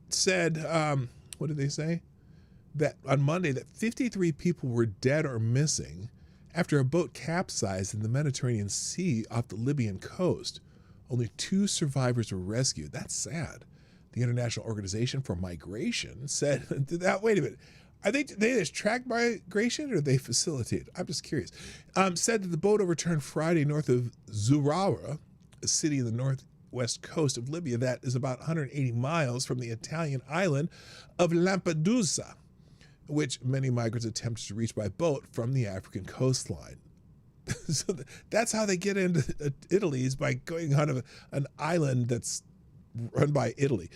said, what did they say? That on Monday that 53 people were dead or missing after a boat capsized in the Mediterranean Sea off the Libyan coast. Only 2 survivors were rescued. That's sad. The International Organization for Migration said that. Wait a minute. Are they just track migration or they facilitate? I'm just curious. Said that the boat overturned Friday north of Zurawa, a city in the northwest coast of Libya that is about 180 miles from the Italian island of Lampedusa, which many migrants attempted to reach by boat from the African coastline. So that's how they get into Italy, is by going out of an island that's run by Italy.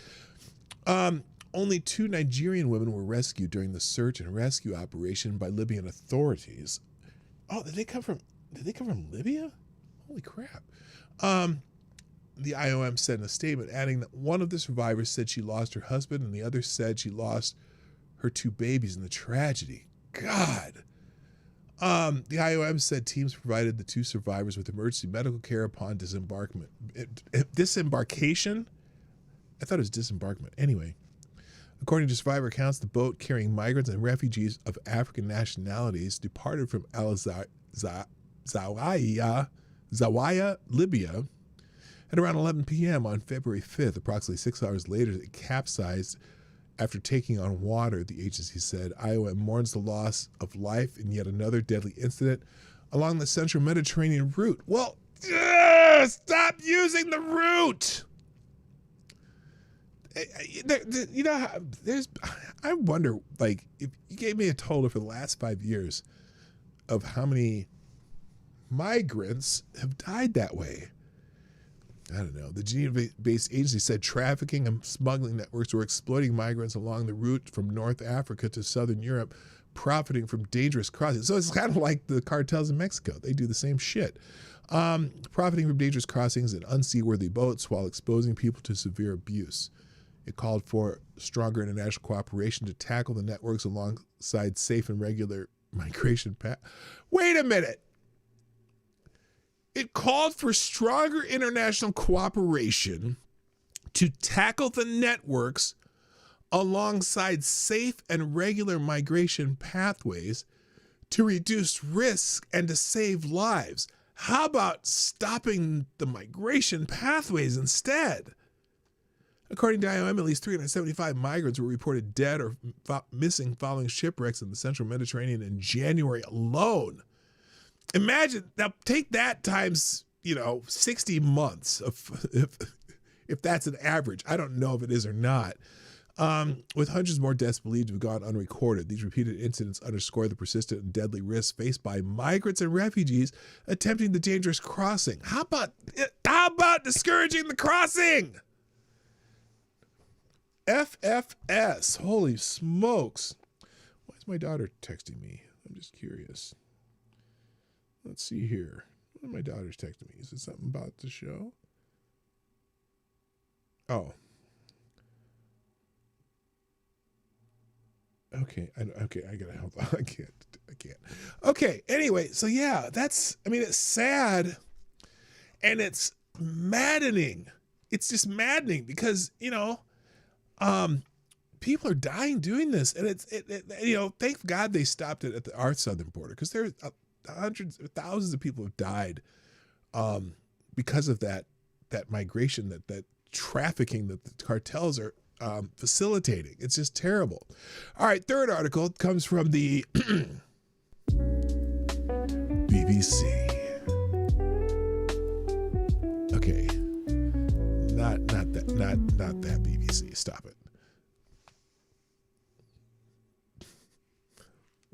Only 2 Nigerian women were rescued during the search and rescue operation by Libyan authorities. Oh, did they come from Libya? Holy crap. The IOM said in a statement, adding that one of the survivors said she lost her husband and the other said she lost her 2 babies in the tragedy. God. The IOM said teams provided the 2 survivors with emergency medical care upon disembarkation? I thought it was disembarkment. Anyway, according to survivor accounts, the boat carrying migrants and refugees of African nationalities departed from Zawiya, Libya, at around 11 p.m. on February 5th. Approximately 6 hours later, it capsized after taking on water, the agency said. IOM mourns the loss of life in yet another deadly incident along the central Mediterranean route. Well, stop using the route. I wonder, like, if you gave me a total for the last 5 years of how many migrants have died that way. I don't know. The Geneva-based agency said trafficking and smuggling networks were exploiting migrants along the route from North Africa to Southern Europe, profiting from dangerous crossings. So it's kind of like the cartels in Mexico. They do the same shit. Profiting from dangerous crossings and unseaworthy boats while exposing people to severe abuse. It called for stronger international cooperation to tackle the networks alongside safe and regular migration path. Wait a minute. It called for stronger international cooperation to tackle the networks alongside safe and regular migration pathways to reduce risk and to save lives. How about stopping the migration pathways instead? According to IOM, at least 375 migrants were reported dead or missing following shipwrecks in the central Mediterranean in January alone. Imagine, now take that times, 60 months, if that's an average. I don't know if it is or not. With hundreds more deaths believed to have gone unrecorded, these repeated incidents underscore the persistent and deadly risks faced by migrants and refugees attempting the dangerous crossing. How about discouraging the crossing? FFS. Holy smokes. Why is my daughter texting me? I'm just curious. Let's see here. What are my daughters texting me? Is it something about the show? Oh. Okay, I gotta hold on. I can't. Okay, anyway, so yeah, it's sad and it's maddening. It's just maddening because, people are dying doing this, and thank God they stopped it at our southern border, because there hundreds of thousands of people have died because of that migration, that trafficking that the cartels are facilitating. It's just terrible. All right, third article comes from the BBC. Okay, not that BBC. Stop it.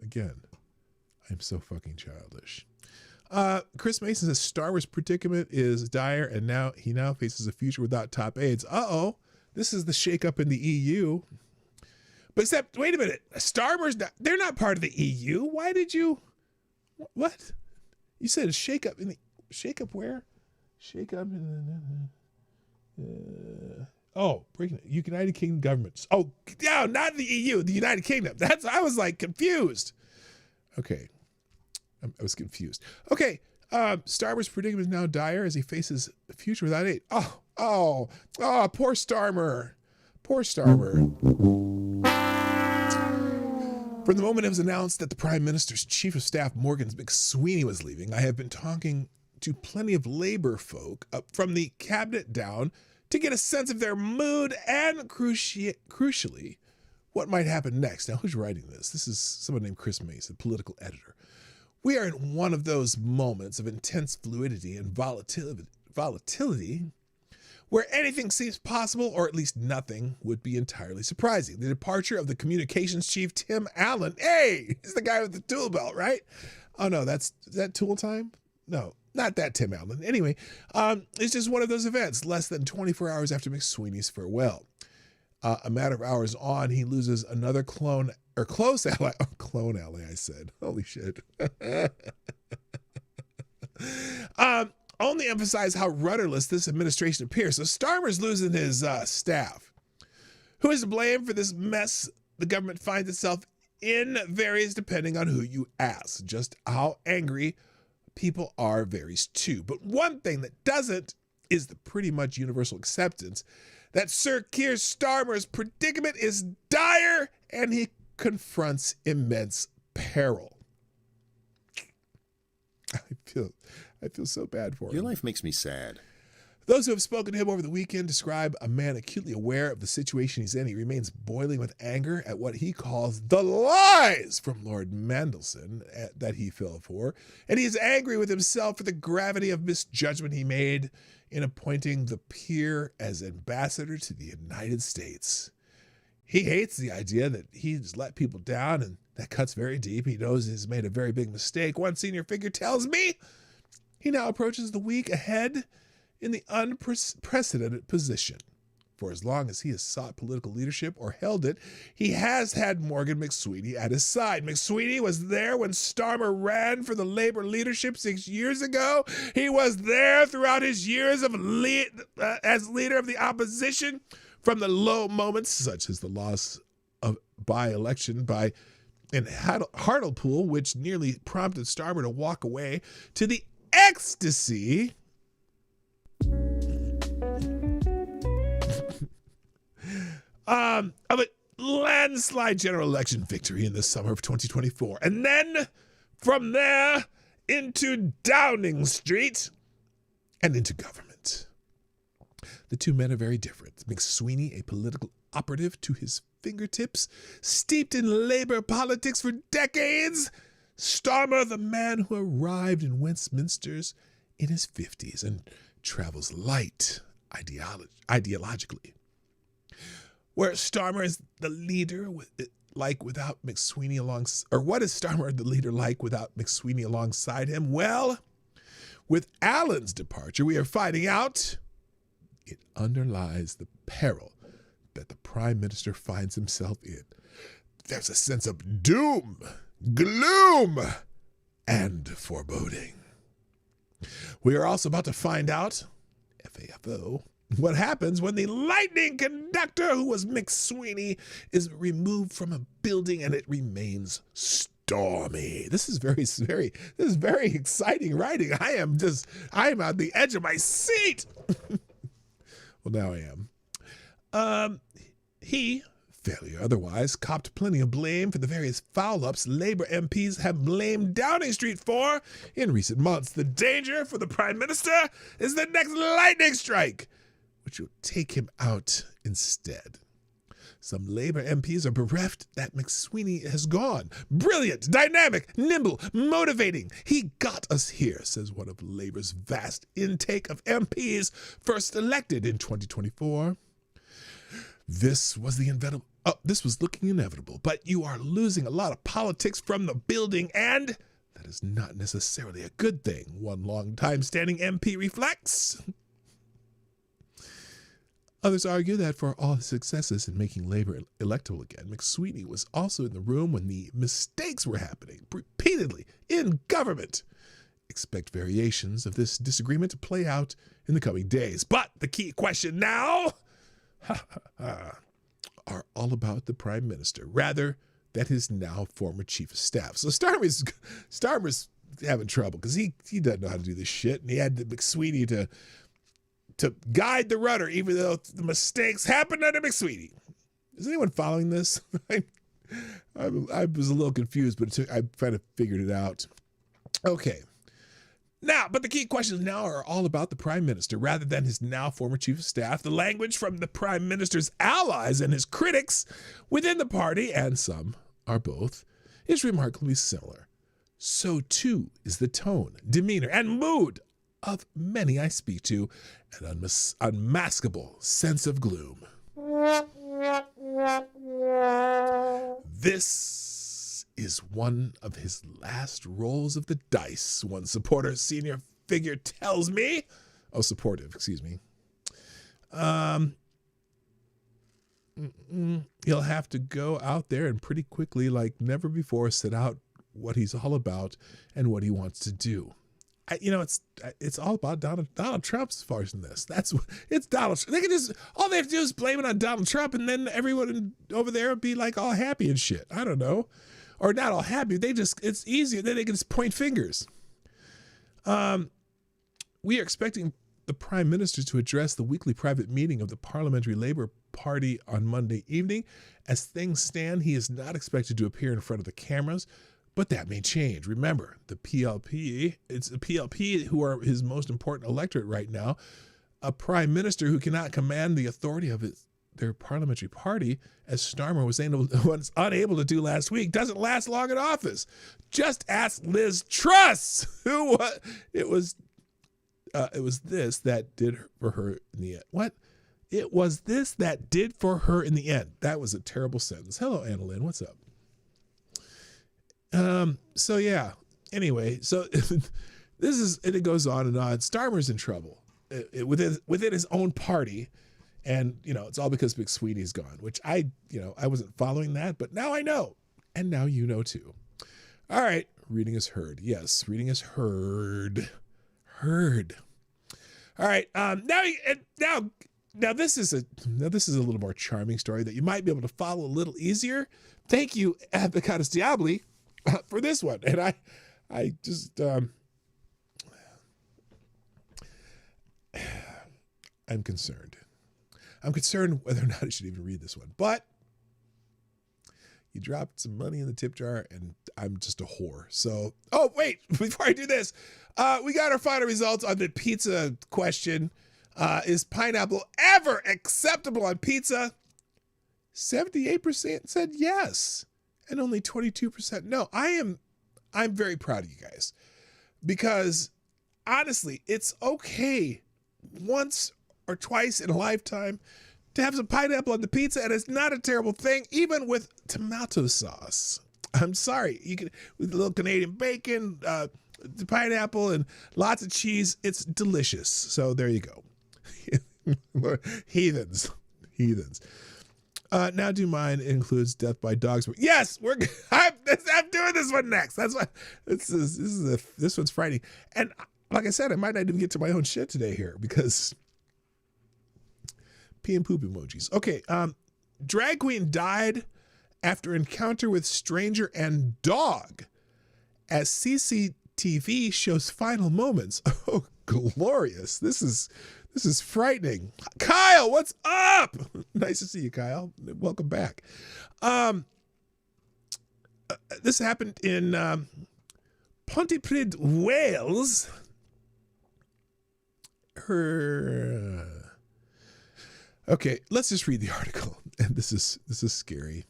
Again, I'm so fucking childish. Chris Mason says Star Wars' predicament is dire, and he now faces a future without top aides. Uh-oh. This is the shakeup in the EU. But wait a minute. Star Wars, they're not part of the EU. Why did you? What? You said a shakeup in the shakeup where? Shakeup in breaking it. United Kingdom governments. Oh, yeah, not the EU, the United Kingdom. I was like confused. Okay. I was confused. Okay. Star Wars' predicament is now dire as he faces a future without aid. Oh, poor Starmer. Poor Starmer. From the moment it was announced that the Prime Minister's Chief of Staff, Morgan McSweeney, was leaving, I have been talking to plenty of labor folk up from the cabinet down to get a sense of their mood and, crucially, what might happen next. Now, who's writing this? This is someone named Chris Mason, political editor. We are in one of those moments of intense fluidity and volatility where anything seems possible, or at least nothing would be entirely surprising. The departure of the communications chief, Tim Allen. Hey, he's the guy with the tool belt, right? Oh no, is that Tool Time? No, not that Tim Allen. Anyway, it's just one of those events less than 24 hours after McSweeney's farewell. A matter of hours on, he loses another close ally. Oh, clone ally, I said. Holy shit. Only emphasize how rudderless this administration appears. So Starmer's losing his staff. Who is to blame for this mess the government finds itself in varies depending on who you ask. Just how angry people are varies too. But one thing that doesn't is the pretty much universal acceptance that Sir Keir Starmer's predicament is dire and he confronts immense peril. I feel so bad for him. Your life makes me sad. Those who have spoken to him over the weekend describe a man acutely aware of the situation he's in. He remains boiling with anger at what he calls the lies from Lord Mandelson that he fell for. And he is angry with himself for the gravity of misjudgment he made in appointing the peer as ambassador to the United States. He hates the idea that he's let people down, and that cuts very deep. He knows he's made a very big mistake. One senior figure tells me he now approaches the week ahead in the unprecedented position. For as long as he has sought political leadership or held it, he has had Morgan McSweeney at his side. McSweeney was there when Starmer ran for the Labour leadership 6 years ago. He was there throughout his years of as leader of the opposition From the low moments, such as the loss of by-election in Hartlepool, which nearly prompted Starmer to walk away, to the ecstasy of a landslide general election victory in the summer of 2024. And then from there into Downing Street and into government. The two men are very different. McSweeney, a political operative to his fingertips, steeped in labor politics for decades. Starmer, the man who arrived in Westminster's in his 50s and travels light ideologically. Where Starmer is the leader without McSweeney what is Starmer the leader like without McSweeney alongside him? Well, with Allen's departure, we are finding out it underlies the peril that the Prime Minister finds himself in. There's a sense of doom, gloom, and foreboding. We are also about to find out, FAFO, what happens when the lightning conductor who was McSweeney is removed from a building and it remains stormy. This is very exciting writing. I am on the edge of my seat. Well, now I am. He, failure otherwise, copped plenty of blame for the various foul-ups Labour MPs have blamed Downing Street for in recent months. The danger for the Prime Minister is the next lightning strike, which will take him out instead. Some Labour MPs are bereft that McSweeney has gone. Brilliant, dynamic, nimble, motivating. He got us here, says one of Labour's vast intake of MPs first elected in 2024. This was looking inevitable, but you are losing a lot of politics from the building, and that is not necessarily a good thing, one long-time standing MP reflects. Others argue that for all his successes in making Labour electable again, McSweeney was also in the room when the mistakes were happening repeatedly in government. Expect variations of this disagreement to play out in the coming days. But the key question now are all about the Prime Minister, rather than his now former Chief of Staff. So Starmer's having trouble because he doesn't know how to do this shit, and he had McSweeney to guide the rudder, even though the mistakes happened under McSweeney. Is anyone following this? I was a little confused, but I kind of figured it out. Okay. Now, but the key questions now are all about the Prime Minister rather than his now former Chief of Staff. The language from the Prime Minister's allies and his critics within the party, and some are both, is remarkably similar. So too is the tone, demeanor, and mood of many I speak to, an unmaskable sense of gloom. This is one of his last rolls of the dice, one senior figure tells me. Oh, supportive, excuse me. He'll have to go out there and pretty quickly, like never before, set out what he's all about and what he wants to do. It's all about Donald Trump as far as in this. It's Donald Trump. They can all they have to do is blame it on Donald Trump, and then everyone over there would be like all happy and shit. I don't know. Or not all happy. It's easier. Then they can just point fingers. We are expecting the Prime Minister to address the weekly private meeting of the Parliamentary Labour Party on Monday evening. As things stand, he is not expected to appear in front of the cameras, but that may change. Remember, it's the PLP who are his most important electorate right now. A Prime Minister who cannot command the authority of their parliamentary party, as Starmer was unable to do last week, doesn't last long in office. Just ask Liz Truss, it was this that did for her in the end. What? It was this that did for her in the end. That was a terrible sentence. Hello, Annalyn. What's up? So yeah, anyway, so it goes on and on. Starmer's in trouble within his own party. And, it's all because McSweeney's gone, which I wasn't following that, but now I know. And now you know too. All right. Reading is heard. Yes. Reading is heard. Heard. All right. Now Now this is a little more charming story that you might be able to follow a little easier. Thank you, Advocatus Diabli, for this one. And I just I'm concerned. I'm concerned whether or not I should even read this one. But you dropped some money in the tip jar, and I'm just a whore. So, oh, wait, before I do this, we got our final results on the pizza question. Is pineapple ever acceptable on pizza? 78% said yes, and only 22% no. I'm very proud of you guys, because honestly, it's okay once or twice in a lifetime to have some pineapple on the pizza, and it's not a terrible thing, even with tomato sauce. I'm sorry, you can, with a little Canadian bacon, the pineapple, and lots of cheese. It's delicious. So there you go. Heathens. Now do mine includes death by dogs. Yes, I'm doing this one next. That's why this one's frightening. And like I said, I might not even get to my own shit today here, because pee and poop emojis. Okay, drag queen died after encounter with stranger and dog, as CCTV shows final moments. Oh, glorious. This is frightening. Kyle, what's up? Nice to see you, Kyle. Welcome back. This happened in Pontypridd, Wales. Okay, let's just read the article. And this is scary.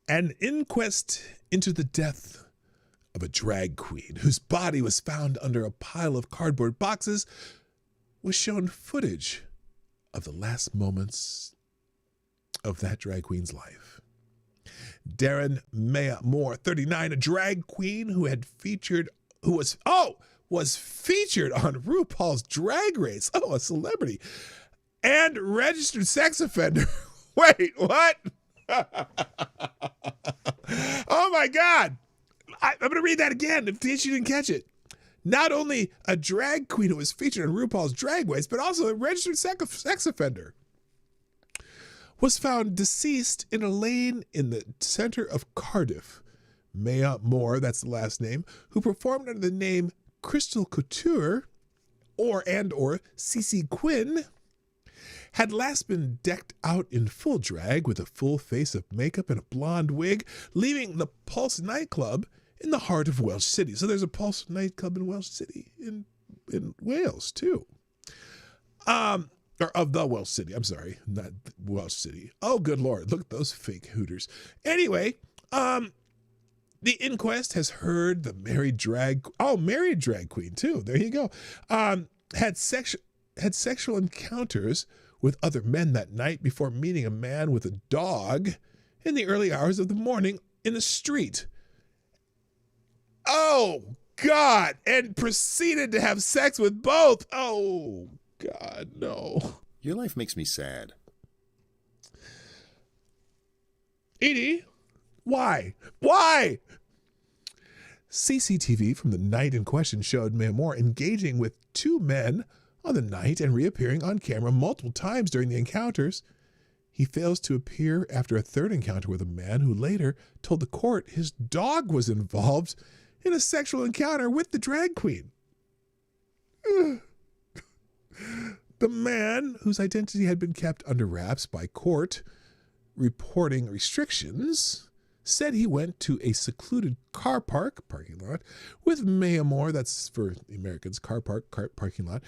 An inquest into the death of a drag queen whose body was found under a pile of cardboard boxes was shown footage of the last moments of that drag queen's life. Darren Maya Moore, 39, a drag queen who was featured on RuPaul's Drag Race. Oh, a celebrity. And registered sex offender. Wait, what? Oh my God. I'm going to read that again in case you didn't catch it. Not only a drag queen who was featured on RuPaul's Drag Race, but also a registered sex offender, was found deceased in a lane in the center of Cardiff. Maya Moore, that's the last name, who performed under the name Crystal Couture or CC Quinn, had last been decked out in full drag with a full face of makeup and a blonde wig, leaving the Pulse nightclub in the heart of Welsh City. So there's a Pulse nightclub in Welsh City, in Wales too. Or of the Welsh City, I'm sorry, not Welsh City. Oh, good Lord, look at those fake Hooters. Anyway, the inquest has heard the married drag queen too. There you go. Had sexual encounters with other men that night before meeting a man with a dog in the early hours of the morning in the street. Oh, God. And proceeded to have sex with both. Oh, God, no. Your life makes me sad. Edie, why? Why? CCTV from the night in question showed Maya Moore engaging with two men on the night and reappearing on camera multiple times during the encounters. He fails to appear after a third encounter with a man who later told the court his dog was involved in a sexual encounter with the drag queen. The man, whose identity had been kept under wraps by court reporting restrictions, said he went to a secluded parking lot with Maya Moore. That's for the Americans, parking lot.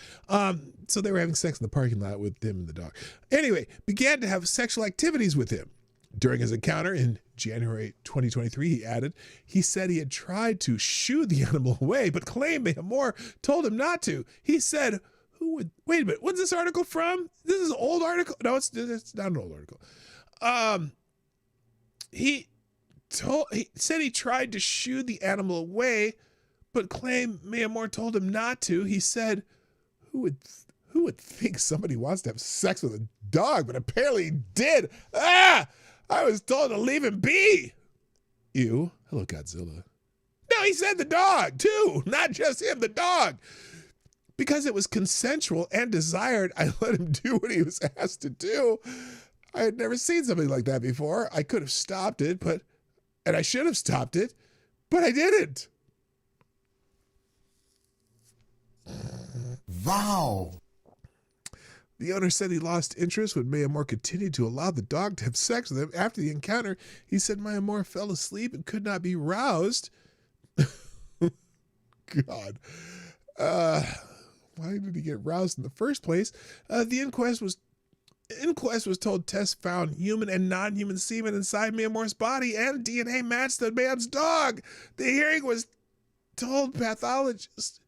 So they were having sex in the parking lot with him and the dog. Anyway, began to have sexual activities with him. During his encounter in January 2023, he added, he said he had tried to shoo the animal away, but claimed Maya Moore told him not to. He said, wait a minute, what's this article from? This is an old article? No, it's not an old article. He said he tried to shoo the animal away, but claimed Maya Moore told him not to. He said, who would think somebody wants to have sex with a dog, but apparently he did. I was told to leave him be. Ew. Hello, Godzilla. No, he said the dog, too. Not just him, the dog. Because it was consensual and desired, I let him do what he was asked to do. I had never seen something like that before. I could have stopped it, and I should have stopped it, but I didn't. Wow. The owner said he lost interest when Maya Moore continued to allow the dog to have sex with him. After the encounter, he said Maya Moore fell asleep and could not be roused. God. Why did he get roused in the first place? The inquest was told tests found human and non-human semen inside Maya Moore's body and DNA matched the man's dog. The hearing was told pathologists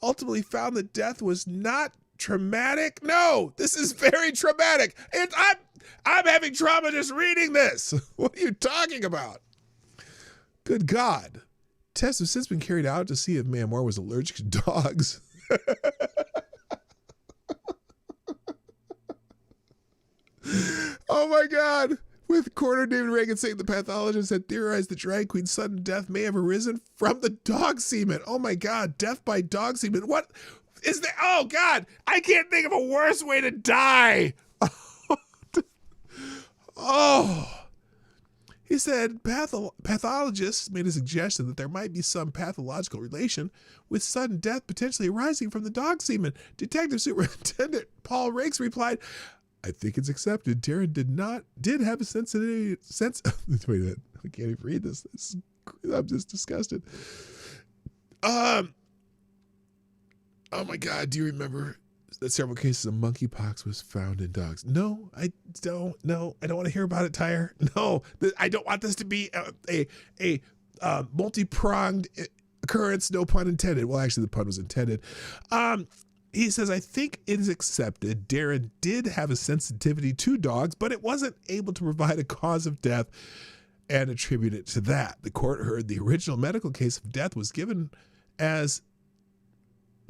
ultimately found that death was not traumatic. No, this is very traumatic. I'm having trauma just reading this. What are you talking about? Good God. Tests have since been carried out to see if Maya Moore was allergic to dogs. Oh my God. With coroner David Reagan saying the pathologist had theorized that drag queen's sudden death may have arisen from the dog semen. Oh my God. Death by dog semen. What is that? Oh God. I can't think of a worse way to die. Oh. He said pathologists made a suggestion that there might be some pathological relation with sudden death potentially arising from the dog semen. Detective Superintendent Paul Rakes replied, I think it's accepted. Darren did have a sensitivity. Wait a minute. I can't even read this. I'm just disgusted. Oh my God. Do you remember that several cases of monkeypox was found in dogs? No, I don't. No, I don't want to hear about it, Tyre. No, I don't want this to be a multi-pronged occurrence. No pun intended. Well, actually, the pun was intended. He says, I think it is accepted. Darren did have a sensitivity to dogs, but it wasn't able to provide a cause of death and attribute it to that. The court heard the original medical case of death was given as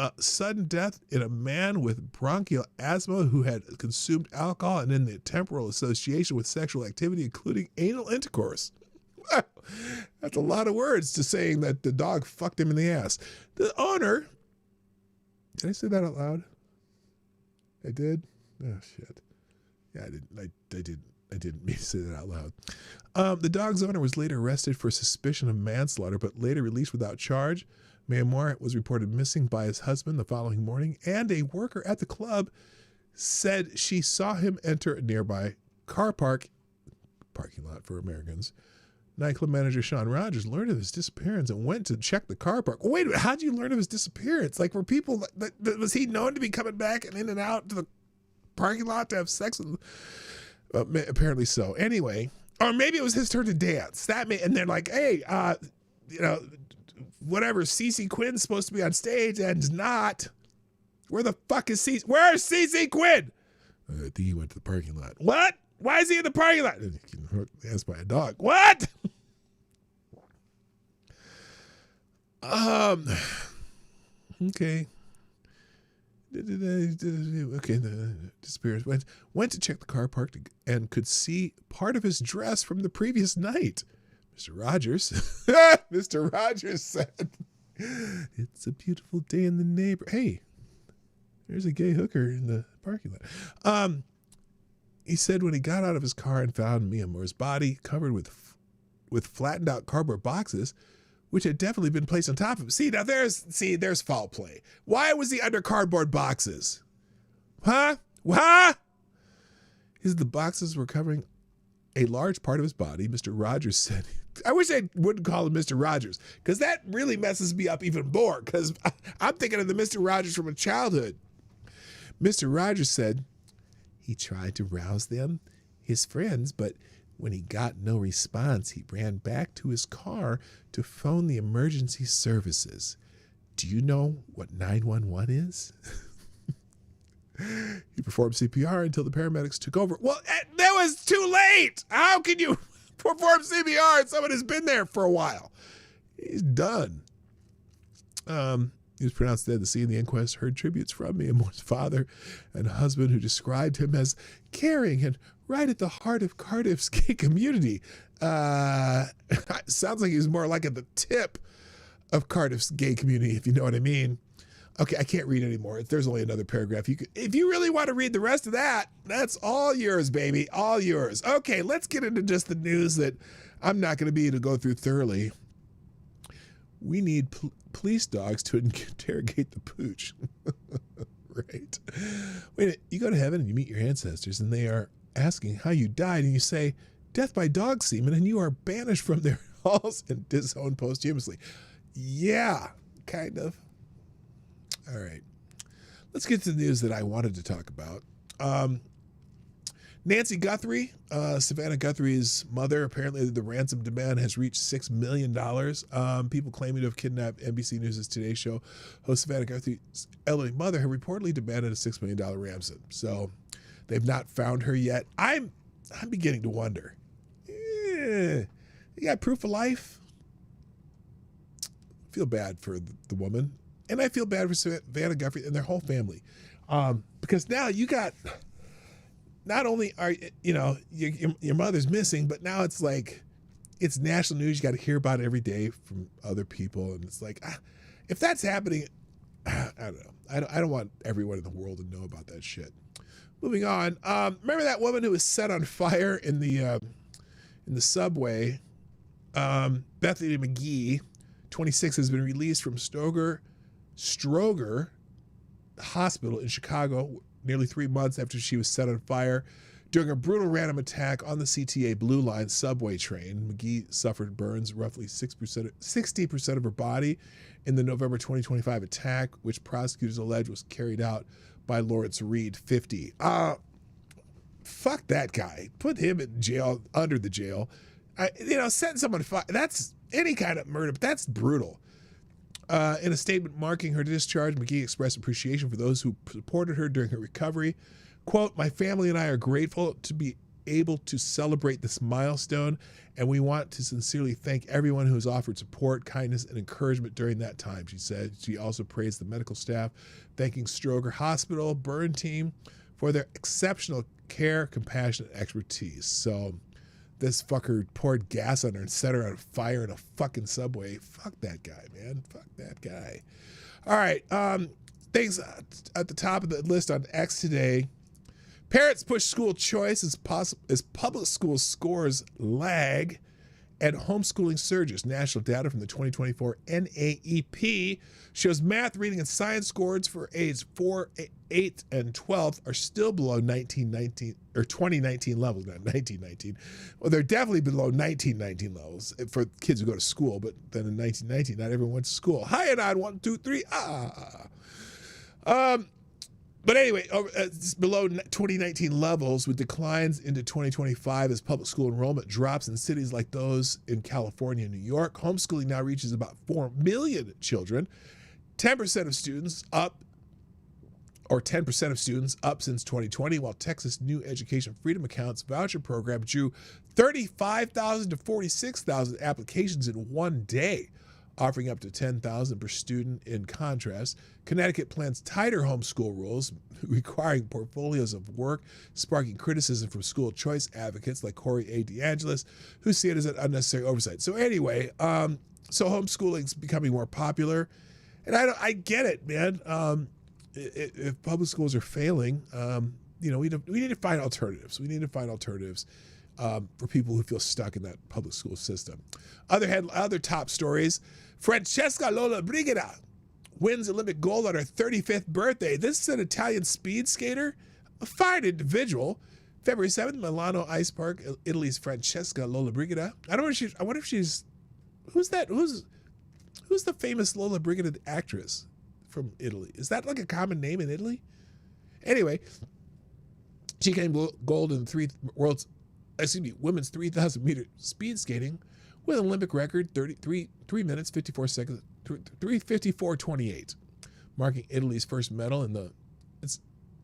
a sudden death in a man with bronchial asthma who had consumed alcohol and in the temporal association with sexual activity, including anal intercourse. That's a lot of words to saying that the dog fucked him in the ass. The owner... Did I say that out loud? I did? Oh, shit. Yeah, I didn't mean to say that out loud. The dog's owner was later arrested for suspicion of manslaughter, but later released without charge. Maya Moore was reported missing by his husband the following morning, and a worker at the club said she saw him enter a nearby parking lot for Americans. Nightclub manager Sean Rogers learned of his disappearance and went to check the car park. Wait a minute, how'd you learn of his disappearance? Like, were people, was he known to be coming back and in and out to the parking lot to have sex with them? Apparently so. Anyway, or maybe it was his turn to dance. And they're like, hey, whatever, Cece Quinn's supposed to be on stage and is not. Where the fuck is Cece? Where's Cece Quinn? I think he went to the parking lot. What? Why is he in the parking lot? Asked by a dog. What? Okay. Okay, the disappearance went to check the car park and could see part of his dress from the previous night. Mr. Rogers, Mr. Rogers said, it's a beautiful day in the neighborhood. Hey, there's a gay hooker in the parking lot. He said when he got out of his car and found Maya Moore's body covered with flattened out cardboard boxes, which had definitely been placed on top of him. See, now there's foul play. Why was he under cardboard boxes? Huh? The boxes were covering a large part of his body, Mr. Rogers said. I wish I wouldn't call him Mr. Rogers, because that really messes me up even more, because I'm thinking of the Mr. Rogers from a childhood. Mr. Rogers said, he tried to rouse them, his friends, but when he got no response, he ran back to his car to phone the emergency services. Do you know what 911 is? He performed CPR until the paramedics took over. Well, that was too late. How can you perform CPR and someone who's been there for a while? He's done. He was pronounced dead at the scene of the inquest, heard tributes from Maya Moore's father and husband, who described him as caring and right at the heart of Cardiff's gay community. Sounds like he was more like at the tip of Cardiff's gay community, if you know what I mean. Okay, I can't read anymore. There's only another paragraph. If you really want to read the rest of that, that's all yours, baby. All yours. Okay, let's get into just the news that I'm not going to be able to go through thoroughly. We need police dogs to interrogate the pooch. Right. Wait, you go to heaven and you meet your ancestors and they are asking how you died and you say, death by dog semen, and you are banished from their halls and disowned posthumously. Yeah, kind of. All right. Let's get to the news that I wanted to talk about. Nancy Guthrie, Savannah Guthrie's mother, apparently the ransom demand has reached $6 million. People claiming to have kidnapped NBC News' Today Show host Savannah Guthrie's elderly mother have reportedly demanded a $6 million ransom. So they've not found her yet. I'm beginning to wonder. You got proof of life? I feel bad for the woman. And I feel bad for Savannah Guthrie and their whole family. Because now you got... Not only are your mother's missing, but now it's like it's national news. You got to hear about it every day from other people, and it's like if that's happening, I don't know. I don't want everyone in the world to know about that shit. Moving on. Remember that woman who was set on fire in the subway? Bethany McGee, 26, has been released from Stroger Hospital in Chicago nearly 3 months after she was set on fire during a brutal random attack on the CTA Blue Line subway train. McGee suffered burns roughly 60% of her body in the November 2025 attack, which prosecutors allege was carried out by Lawrence Reed, 50. Fuck that guy. Put him in jail, under the jail. Setting someone on fire, that's any kind of murder, but that's brutal. In a statement marking her discharge, McGee expressed appreciation for those who supported her during her recovery. Quote, "My family and I are grateful to be able to celebrate this milestone, and we want to sincerely thank everyone who has offered support, kindness, and encouragement during that time," she said. She also praised the medical staff, thanking Stroger Hospital burn team for their exceptional care, compassion, and expertise. So this fucker poured gas on her and set her on fire in a fucking subway. Fuck that guy, man. Fuck that guy. All right. Things at the top of the list on X today. Parents push school choice as public school scores lag and homeschooling surges. National data from the 2024 NAEP shows math, reading, and science scores for age 4, 8, and 12 are still below 2019 levels, not 1919. Well, they're definitely below 1919 levels for kids who go to school, but then in 1919, not everyone went to school. Hi and on, 1, 2, 3, But anyway, it's below 2019 levels with declines into 2025 as public school enrollment drops in cities like those in California and New York. Homeschooling now reaches about 4 million children, 10% of students up since 2020, while Texas New Education Freedom Account's voucher program drew 35,000 to 46,000 applications in one day, offering up to 10,000 per student. In contrast, Connecticut plans tighter homeschool rules, requiring portfolios of work, sparking criticism from school choice advocates like Corey A. DeAngelis, who see it as an unnecessary oversight. So anyway, so homeschooling's becoming more popular, and I get it, man. If public schools are failing, we need to find alternatives. We need to find alternatives for people who feel stuck in that public school system. Other top stories. Francesca Lollobrigida wins Olympic gold on her 35th birthday. This is an Italian speed skater, a fine individual. February 7th, Milano Ice Park, Italy's Francesca Lollobrigida. I wonder if she's, who's that? Who's the famous Lollobrigida actress from Italy? Is that like a common name in Italy? Anyway, she came gold in women's 3,000 meter speed skating with an Olympic record 3 minutes 54 seconds, 3:54:28, marking Italy's first medal in the. It's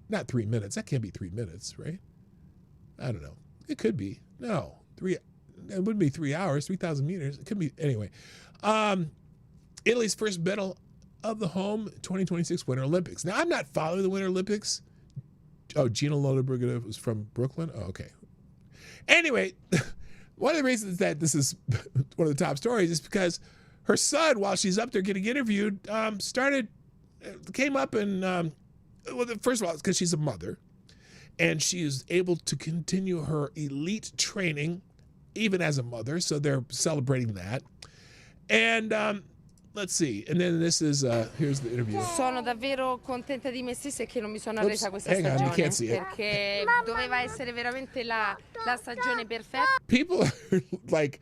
not 3 minutes. That can't be 3 minutes, right? I don't know. It could be. No, it wouldn't be 3 hours. 3,000 meters. It could be anyway. Italy's first medal of the home 2026 Winter Olympics. Now I'm not following the Winter Olympics. Oh, Gina Lollobrigida was from Brooklyn. Oh, okay. Anyway, one of the reasons that this is one of the top stories is because her son, while she's up there getting interviewed, started came up and, well, first of all, it's because she's a mother and she is able to continue her elite training even as a mother. So they're celebrating that. And let's see. And then this is, here's the interview. Sono davvero contenta di me stessa e che non mi sono arresa questa hang on, you stagione. can't see it. Perché doveva essere veramente la stagione perfetta. People are like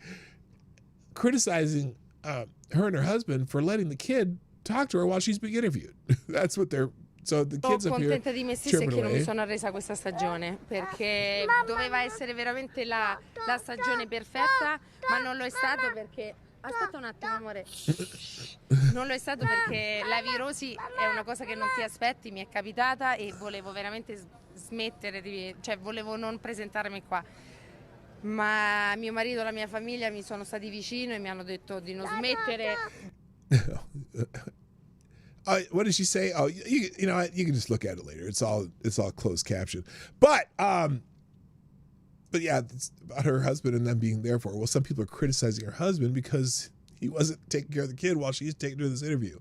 criticizing her and her husband for letting the kid talk to her while she's being interviewed. That's what they're, so the kids up here. Sono contenta di me stessa e che non mi sono arresa questa stagione. Perché doveva essere veramente la stagione perfetta, ma non lo è stato perché... Aspetta un attimo, amore. Non lo è stato perché la virosi è una cosa che non ti aspetti, mi è capitata e volevo veramente smettere cioè volevo non presentarmi qua. Ma mio marito e la mia famiglia mi sono stati vicino e mi hanno detto di non smettere. What did she say? Oh, you know what? You can just look at it later. It's all closed caption. But yeah, it's about her husband and them being there for her. Well, some people are criticizing her husband because he wasn't taking care of the kid while she's taking her to this interview.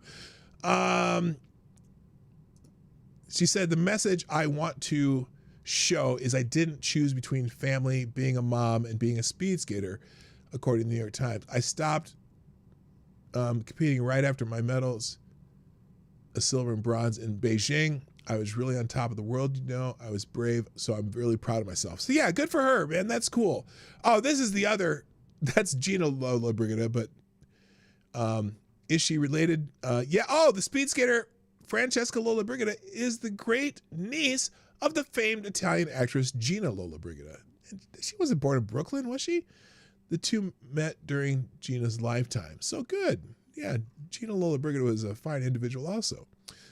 She said, the message I want to show is I didn't choose between family, being a mom, and being a speed skater, according to the New York Times. I stopped competing right after my medals, a silver and bronze in Beijing. I was really on top of the world, you know. I was brave, so I'm really proud of myself. So yeah, good for her, man. That's cool. Oh, this is the other. That's Gina Lollobrigida, but is she related? Yeah. Oh, the speed skater Francesca Lollobrigida is the great niece of the famed Italian actress Gina Lollobrigida. And she wasn't born in Brooklyn, was she? The two met during Gina's lifetime. So good. Yeah, Gina Lollobrigida was a fine individual also.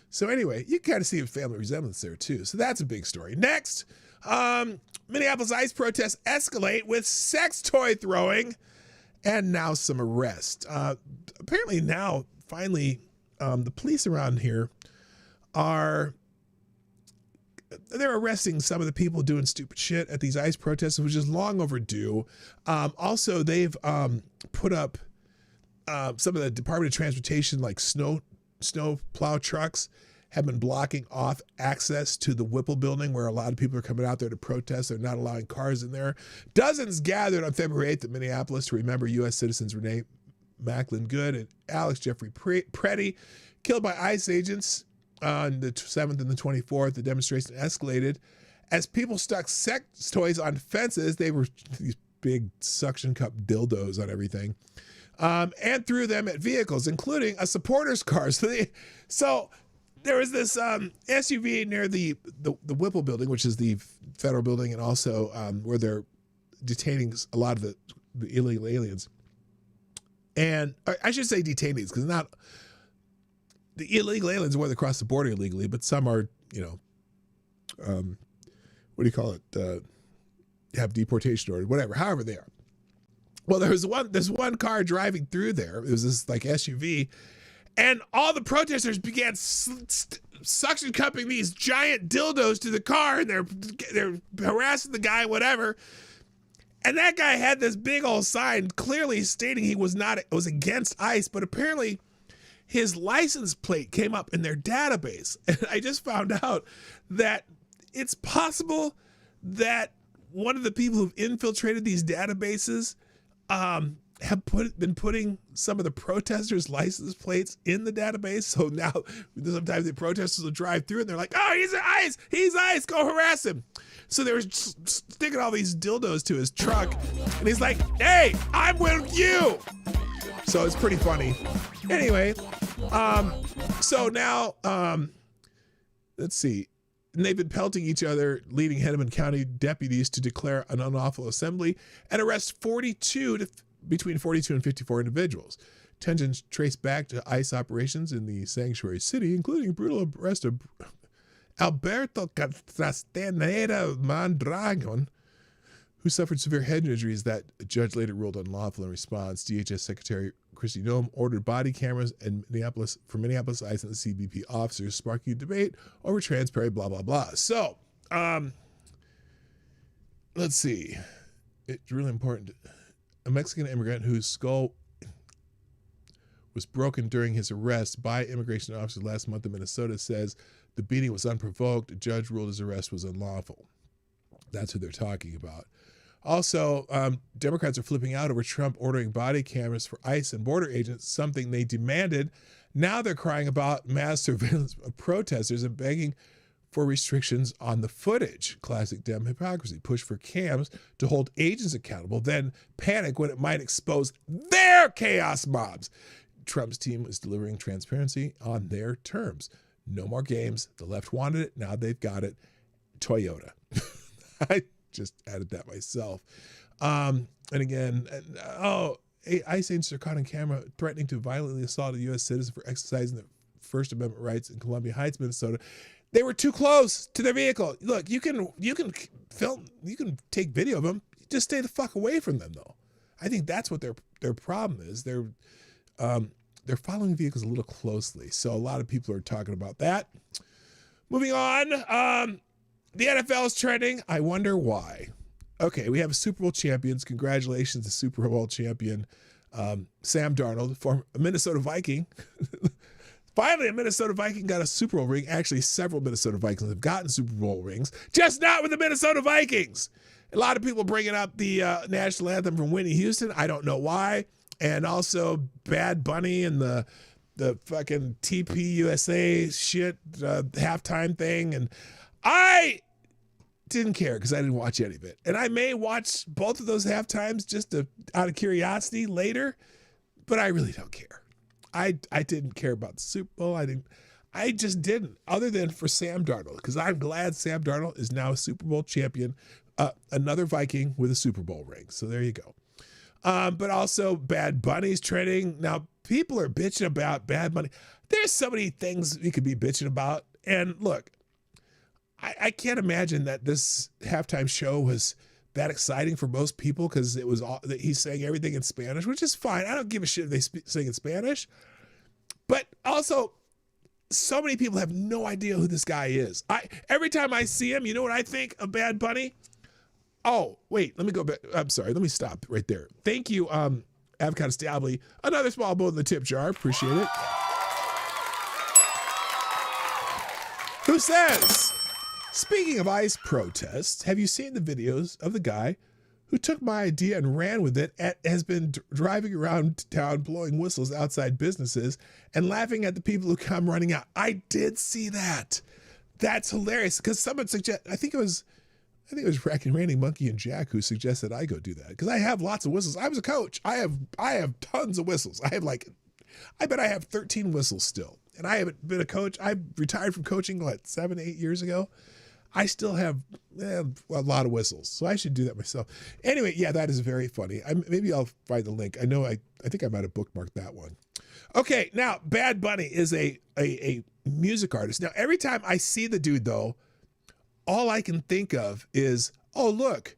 So anyway, you kind of see a family resemblance there too. So that's a big story. Next, Minneapolis ICE protests escalate with sex toy throwing and now some arrests. Apparently now, finally, the police around here they're arresting some of the people doing stupid shit at these ICE protests, which is long overdue. Also, they've put up some of the Department of Transportation, like snow plow trucks have been blocking off access to the Whipple building where a lot of people are coming out there to protest. They're not allowing cars in there. Dozens gathered on February 8th in Minneapolis to remember U.S. citizens Renee Macklin Good and Alex Jeffrey Preddy killed by ICE agents on the 7th and the 24th. The demonstration escalated as people stuck sex toys on fences. They were these big suction cup dildos on everything. And threw them at vehicles, including a supporter's car. So there was this SUV near the Whipple building, which is the federal building, and also where they're detaining a lot of the illegal aliens. And I should say detainees, because not the illegal aliens are where they cross the border illegally, but some are, you know, what do you call it? Have deportation orders, whatever, however they are. Well, there's one car driving through there. It was this like SUV, and all the protesters began suction cupping these giant dildos to the car, and they're harassing the guy, whatever. And that guy had this big old sign clearly stating it was against ICE, but apparently his license plate came up in their database. And I just found out that it's possible that one of the people who've infiltrated these databases have been putting some of the protesters' license plates in the database. So now sometimes the protesters will drive through and they're like, oh, he's ICE, go harass him. So they were sticking all these dildos to his truck, and he's like, hey, I'm with you. So it's pretty funny. Anyway, so now, let's see. And they've been pelting each other, leading Hennepin County deputies to declare an unlawful assembly and arrest between 42 and 54 individuals. Tensions traced back to ICE operations in the sanctuary city, including brutal arrest of Alberto Castaneda Mondragon, who suffered severe head injuries that a judge later ruled unlawful. In response, DHS Secretary Kristi Noem ordered body cameras for Minneapolis ICE and the CBP officers, sparking a debate over transparent blah, blah, blah. So, let's see. It's really important. A Mexican immigrant whose skull was broken during his arrest by immigration officers last month in Minnesota says the beating was unprovoked. A judge ruled his arrest was unlawful. That's who they're talking about. Also, Democrats are flipping out over Trump ordering body cameras for ICE and border agents, something they demanded. Now they're crying about mass surveillance of protesters and begging for restrictions on the footage. Classic Dem hypocrisy. Push for cams to hold agents accountable, then panic when it might expose their chaos mobs. Trump's team is delivering transparency on their terms. No more games. The left wanted it. Now they've got it. Toyota. I just added that myself. And again, ICE agents are caught on camera threatening to violently assault a U.S. citizen for exercising their First Amendment rights in Columbia Heights, Minnesota. They were too close to their vehicle. Look, you can film, you can take video of them. Just stay the fuck away from them, though. I think that's what their problem is. They're following vehicles a little closely. So a lot of people are talking about that. Moving on, the NFL is trending. I wonder why. Okay, we have Super Bowl champions. Congratulations to Super Bowl champion Sam Darnold, former Minnesota Viking. Finally, a Minnesota Viking got a Super Bowl ring. Actually, several Minnesota Vikings have gotten Super Bowl rings, just not with the Minnesota Vikings. A lot of people bringing up the national anthem from Whitney Houston. I don't know why. And also Bad Bunny and the fucking TPUSA shit halftime thing. And I didn't care because I didn't watch any of it. And I may watch both of those halftimes just out of curiosity later, but I really don't care. I didn't care about the Super Bowl. I just didn't, other than for Sam Darnold, because I'm glad Sam Darnold is now a Super Bowl champion, another Viking with a Super Bowl ring. So there you go. But also Bad Bunny's trending. Now, people are bitching about Bad Bunny. There's so many things we could be bitching about. And look, I can't imagine that this halftime show was that exciting for most people because it was all that he's saying everything in Spanish, which is fine. I don't give a shit if they sing in Spanish. But also, so many people have no idea who this guy is. Every time I see him, you know what I think of Bad Bunny? Oh, wait, let me go back. I'm sorry. Let me stop right there. Thank you, Avocado Stably. Another small bowl in the tip jar. Appreciate it. Who says, speaking of ICE protests, have you seen the videos of the guy who took my idea and ran with it and has been driving around town blowing whistles outside businesses and laughing at the people who come running out? I did see that. That's hilarious because someone suggested, I think it was Randy Monkey and Jack who suggested I go do that because I have lots of whistles. I was a coach. I have tons of whistles. I bet I have 13 whistles still. And I haven't been a coach. I retired from coaching 7, 8 years ago. I still have a lot of whistles, so I should do that myself. Anyway, yeah, that is very funny. Maybe I'll find the link. I know I think I might have bookmarked that one. Okay, now Bad Bunny is a music artist. Now every time I see the dude though, all I can think of is, oh look,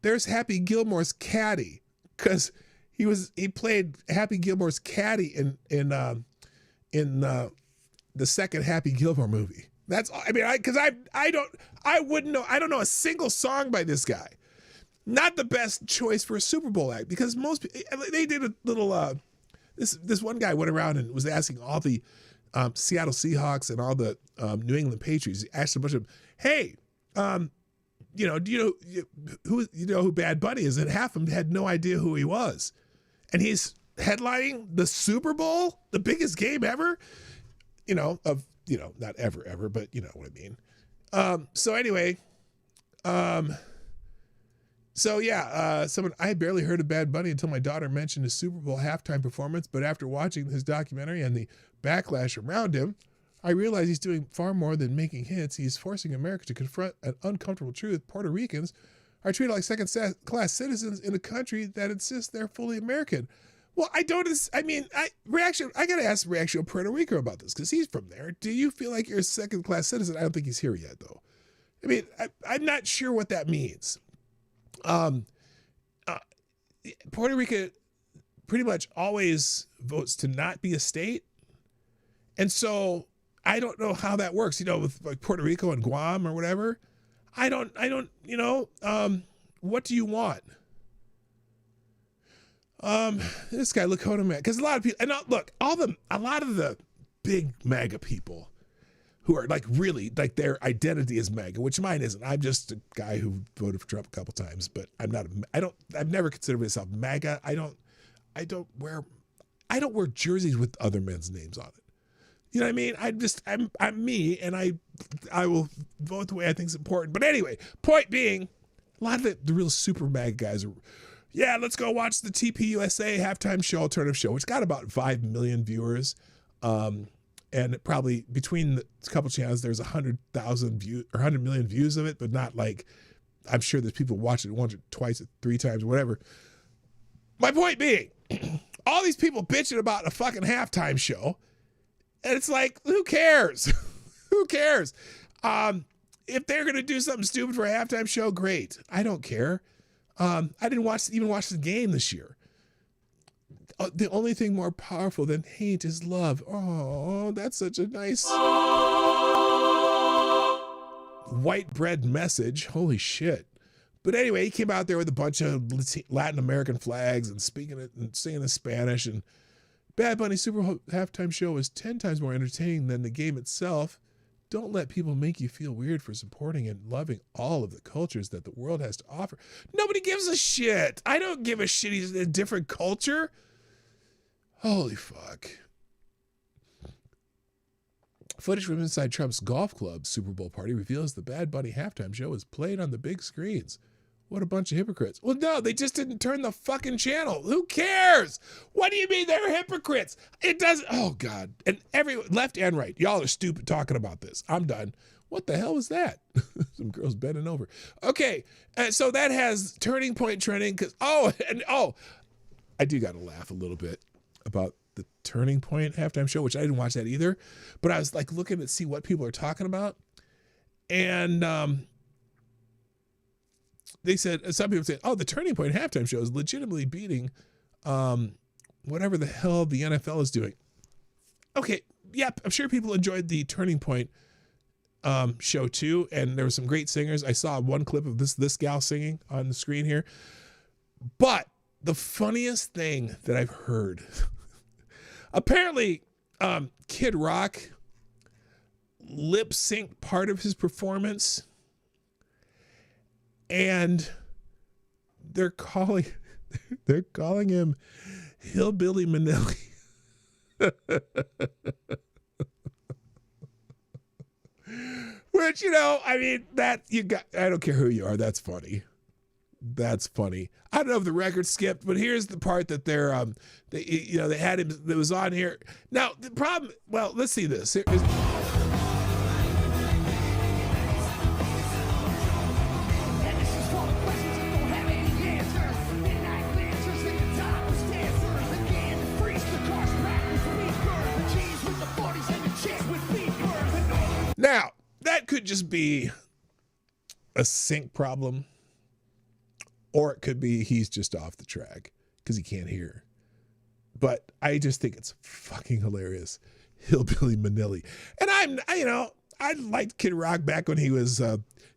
there's Happy Gilmore's caddy, because he played Happy Gilmore's caddy in the second Happy Gilmore movie. That's, I mean, I don't know a single song by this guy. Not the best choice for a Super Bowl act because they did a little, this one guy went around and was asking all the Seattle Seahawks and all the New England Patriots. He asked a bunch of them, hey, do you know who Bad Bunny is? And half of them had no idea who he was. And he's headlining the Super Bowl, the biggest game ever, not ever, but you know what I mean. So anyway, I had barely heard of Bad Bunny until my daughter mentioned his Super Bowl halftime performance, but after watching his documentary and the backlash around him, I realized he's doing far more than making hits. He's forcing America to confront an uncomfortable truth. Puerto Ricans are treated like second-class citizens in a country that insists they're fully American. Well, I got to ask Reaction Puerto Rico about this because he's from there. Do you feel like you're a second-class citizen? I don't think he's here yet, though. I mean, I'm not sure what that means. Puerto Rico pretty much always votes to not be a state. And so I don't know how that works, with like Puerto Rico and Guam or whatever. I don't, what do you want? This guy Lakota man, because a lot of people, and look, a lot of the big MAGA people who are like really like their identity is MAGA, which mine isn't. I'm just a guy who voted for Trump a couple times, but I'm not. I've never considered myself MAGA. I don't wear jerseys with other men's names on it. You know what I mean? I'm me, and I will vote the way I think is important. But anyway, point being, a lot of the real super MAGA guys are, yeah, let's go watch the TPUSA halftime show, alternative show, which got about 5 million viewers. And probably between the couple channels, there's 100,000 views or 100 million views of it, but not like, I'm sure there's people watching it once or twice or 3 times, whatever. My point being, all these people bitching about a fucking halftime show. And it's like, who cares? Who cares? If they're going to do something stupid for a halftime show, great. I don't care. I didn't even watch the game this year. The only thing more powerful than hate is love. Oh, that's such a nice white bread message. Holy shit. But anyway, he came out there with a bunch of Latin American flags and speaking it and singing in Spanish. And Bad Bunny's Super halftime show was 10 times more entertaining than the game itself. Don't let people make you feel weird for supporting and loving all of the cultures that the world has to offer. Nobody gives a shit. I don't give a shit. He's in a different culture. Holy fuck. Footage from inside Trump's golf club's Super Bowl party reveals the Bad Bunny halftime show was played on the big screens. What a bunch of hypocrites. Well, no, they just didn't turn the fucking channel. Who cares? What do you mean they're hypocrites? It doesn't. Oh, God. And left and right, y'all are stupid talking about this. I'm done. What the hell was that? Some girls bending over. Okay, so that has Turning Point trending because, I do got to laugh a little bit about the Turning Point halftime show, which I didn't watch that either. But I was like looking to see what people are talking about. And they said, some people said, the Turning Point halftime show is legitimately beating whatever the hell the NFL is doing. Okay, yep, I'm sure people enjoyed the Turning Point show too, and there were some great singers. I saw one clip of this gal singing on the screen here. But the funniest thing that I've heard, apparently Kid Rock lip synced part of his performance, and they're calling him Hillbilly Manili. Which, I mean, I don't care who you are. That's funny. That's funny. I don't know if the record skipped, but here's the part that they had him that was on here. Now, the problem, well, let's see this. Now, that could just be a sync problem, or it could be he's just off the track because he can't hear. But I just think it's fucking hilarious. Hillbilly Manili. And I liked Kid Rock back when he was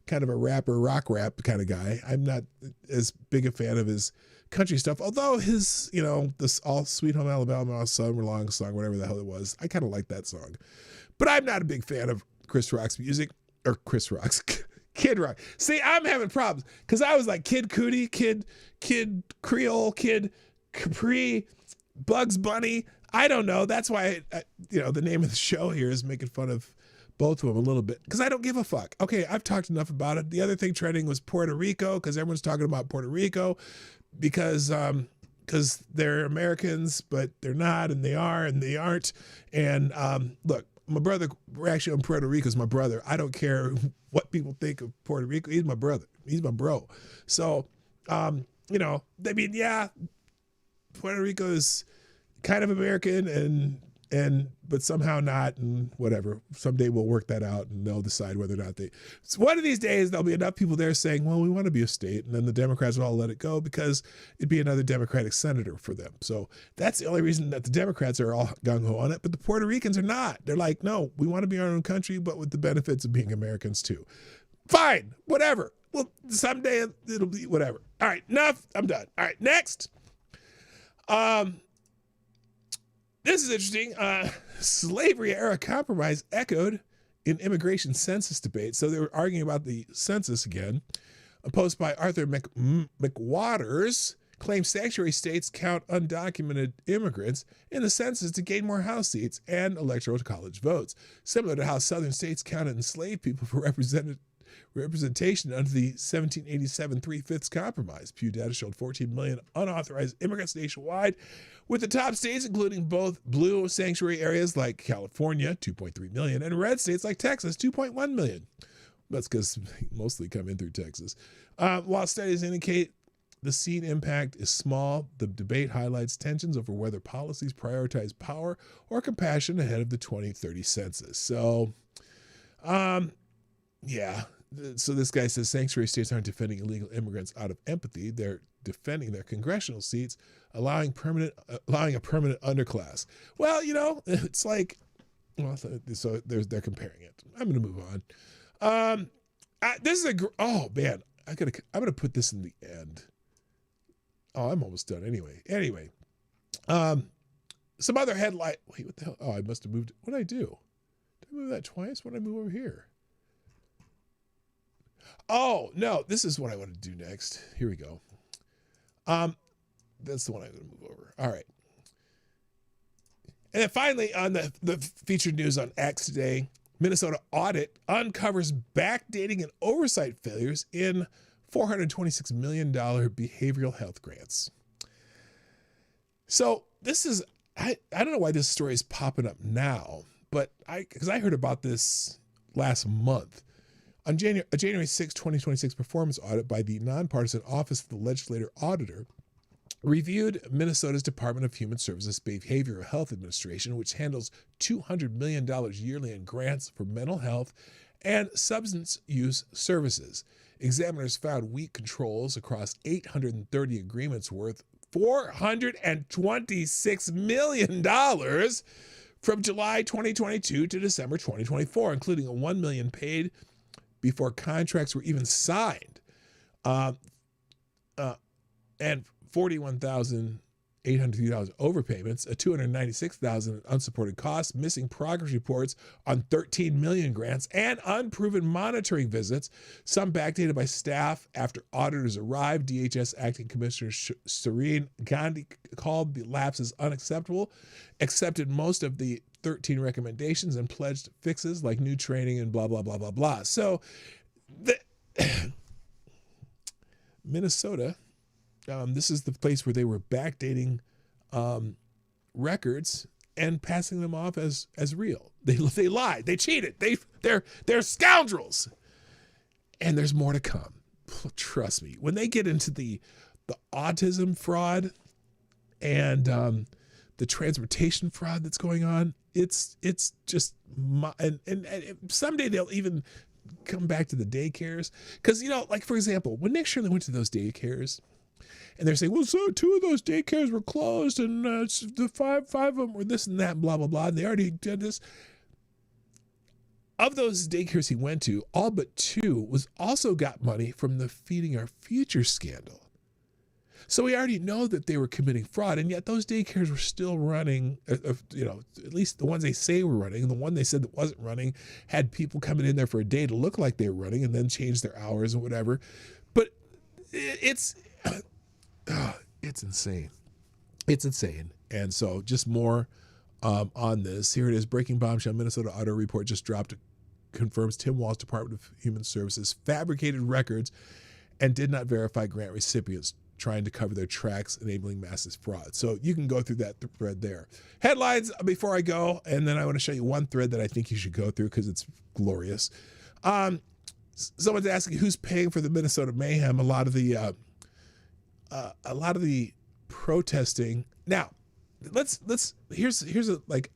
kind of a rapper, rock rap kind of guy. I'm not as big a fan of his country stuff, although his, this All Sweet Home Alabama Summer Long song, whatever the hell it was, I kind of like that song. But I'm not a big fan of Kid Rock. See, I'm having problems because I was like Kid Cudi, Kid Creole, Kid Capri, Bugs Bunny. I don't know. That's why, the name of the show here is making fun of both of them a little bit because I don't give a fuck. Okay, I've talked enough about it. The other thing trending was Puerto Rico because everyone's talking about Puerto Rico because they're Americans, but they're not, and they are, and they aren't. And look, my brother, actually on Puerto Rico is my brother. I don't care what people think of Puerto Rico. He's my brother. He's my bro. So, Puerto Rico is kind of American but somehow not, and whatever. Someday we'll work that out and they'll decide whether or not so one of these days there'll be enough people there saying, well, we want to be a state, and then the Democrats will all let it go because it'd be another Democratic senator for them. So that's the only reason that the Democrats are all gung-ho on it, but the Puerto Ricans are not. They're like, no, we want to be our own country, but with the benefits of being Americans too. Fine, whatever. Well, someday it'll be whatever. All right, enough. I'm done. All right, next. This is interesting. Slavery era compromise echoed in immigration census debate. So they were arguing about the census again. A post by Arthur McWaters claims sanctuary states count undocumented immigrants in the census to gain more House seats and electoral college votes, similar to how southern states counted enslaved people for representation under the 1787 3/5 compromise. Pew data showed 14 million unauthorized immigrants nationwide, with the top states including both blue sanctuary areas like California, 2.3 million, and red states like Texas, 2.1 million. That's because they mostly come in through Texas. While studies indicate the seat impact is small, the debate highlights tensions over whether policies prioritize power or compassion ahead of the 2030 census. So, yeah. So this guy says sanctuary states aren't defending illegal immigrants out of empathy. They're defending their congressional seats, allowing a permanent underclass. Well, you know, it's like, well, so they're comparing it. I'm going to move on. This is oh man, I'm going to put this in the end. Oh, I'm almost done anyway. Anyway, some other headline. Wait, what the hell? Oh, I must have moved. What did I do? Did I move that twice? What did I move over here? Oh, no, this is what I want to do next. Here we go. That's the one I'm going to move over. All right. And then finally, on the featured news on X today, Minnesota audit uncovers backdating and oversight failures in $426 million behavioral health grants. So this is, I don't know why this story is popping up now, but because I heard about this last month. On January 6, 2026 performance audit by the nonpartisan Office of the Legislative Auditor reviewed Minnesota's Department of Human Services Behavioral Health Administration, which handles $200 million yearly in grants for mental health and substance use services. Examiners found weak controls across 830 agreements worth $426 million from July 2022 to December 2024, including a $1 million paid before contracts were even signed, and $41,803 overpayments, a $296,000 unsupported costs, missing progress reports on 13 million grants, and unproven monitoring visits, some backdated by staff after auditors arrived. DHS Acting Commissioner Serene Gandhi called the lapses unacceptable, accepted most of the 13 recommendations, and pledged fixes like new training and blah, blah, blah, blah, blah. So Minnesota, this is the place where they were backdating records and passing them off as real. They lied. They cheated. They're scoundrels. And there's more to come. Trust me. When they get into the autism fraud and the transportation fraud that's going on, it's just, and someday they'll even come back to the daycares. Because, you know, like, for example, when Nick Shirley went to those daycares, and they're saying, well, so 2 of those daycares were closed, and the five of them were this and that, and blah, blah, blah, and they already did this. Of those daycares he went to, all but 2 was also got money from the Feeding Our Future scandal. So we already know that they were committing fraud, and yet those daycares were still running, you know, at least the ones they say were running. And the one they said that wasn't running had people coming in there for a day to look like they were running and then change their hours and whatever. But it's insane. It's insane. And so just more on this. Here it is. Breaking bombshell. Minnesota Auto Report just dropped. Confirms Tim Walz's Department of Human Services fabricated records and did not verify grant recipients trying to cover their tracks, enabling massive fraud. So you can go through that thread there. Headlines before I go, and then I want to show you one thread that I think you should go through because it's glorious. Someone's asking who's paying for the Minnesota mayhem. A lot of the protesting. Now, here's a like.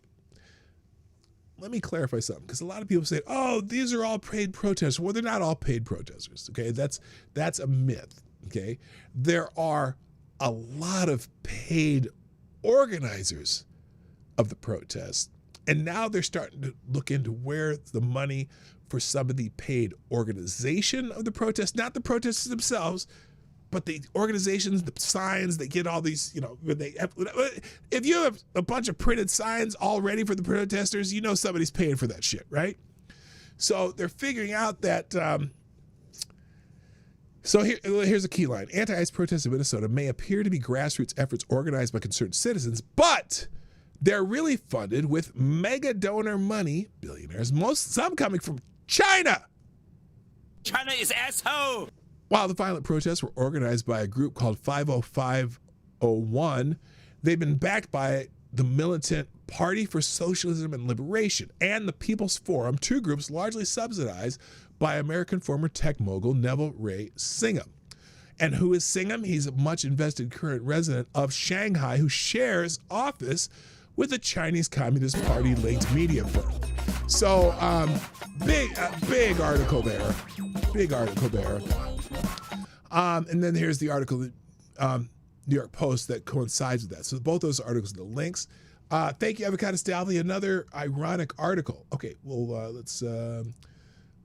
Let me clarify something, because a lot of people say, "Oh, these are all paid protesters." Well, they're not all paid protesters. Okay, that's a myth. Okay, there are a lot of paid organizers of the protests, and now they're starting to look into where the money for some of the paid organization of the protests, not the protesters themselves, but the organizations, the signs, they get all these, if you have a bunch of printed signs all ready for the protesters, somebody's paying for that shit, right? So they're figuring out that, here's a key line. Anti-ICE protests in Minnesota may appear to be grassroots efforts organized by concerned citizens, but they're really funded with mega donor money, billionaires, some coming from China. China is asshole. While the violent protests were organized by a group called 50501, they've been backed by the militant Party for Socialism and Liberation and the People's Forum, two groups largely subsidized by American former tech mogul Neville Ray Singham. And who is Singham? He's a much invested current resident of Shanghai who shares office with the Chinese Communist Party linked media firm. So big article there. Big article there. And then here's the article that New York Post that coincides with that. So both those articles are the links. Thank you, Avocado Stalvey. Another ironic article. Okay, well,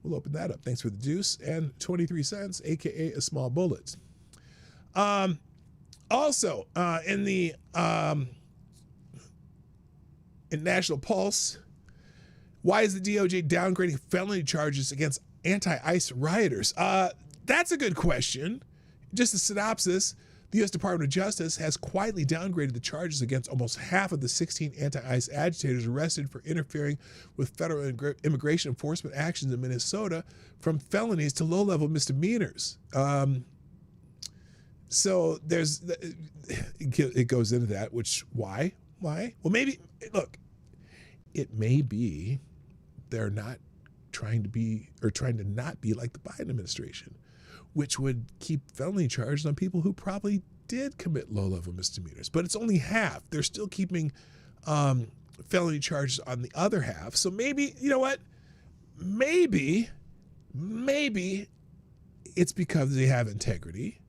we'll open that up. Thanks for the juice and 23 cents, aka a small bullet. Also, in the in National Pulse, why is the DOJ downgrading felony charges against anti-ICE rioters? That's a good question. Just a synopsis. The U.S. Department of Justice has quietly downgraded the charges against almost half of the 16 anti-ICE agitators arrested for interfering with federal immigration enforcement actions in Minnesota from felonies to low-level misdemeanors. So it goes into that, which, why? Well, maybe, look, it may be they're not trying to not be like the Biden administration, which would keep felony charges on people who probably did commit low-level misdemeanors. But it's only half. They're still keeping felony charges on the other half. So maybe, you know what? Maybe it's because they have integrity.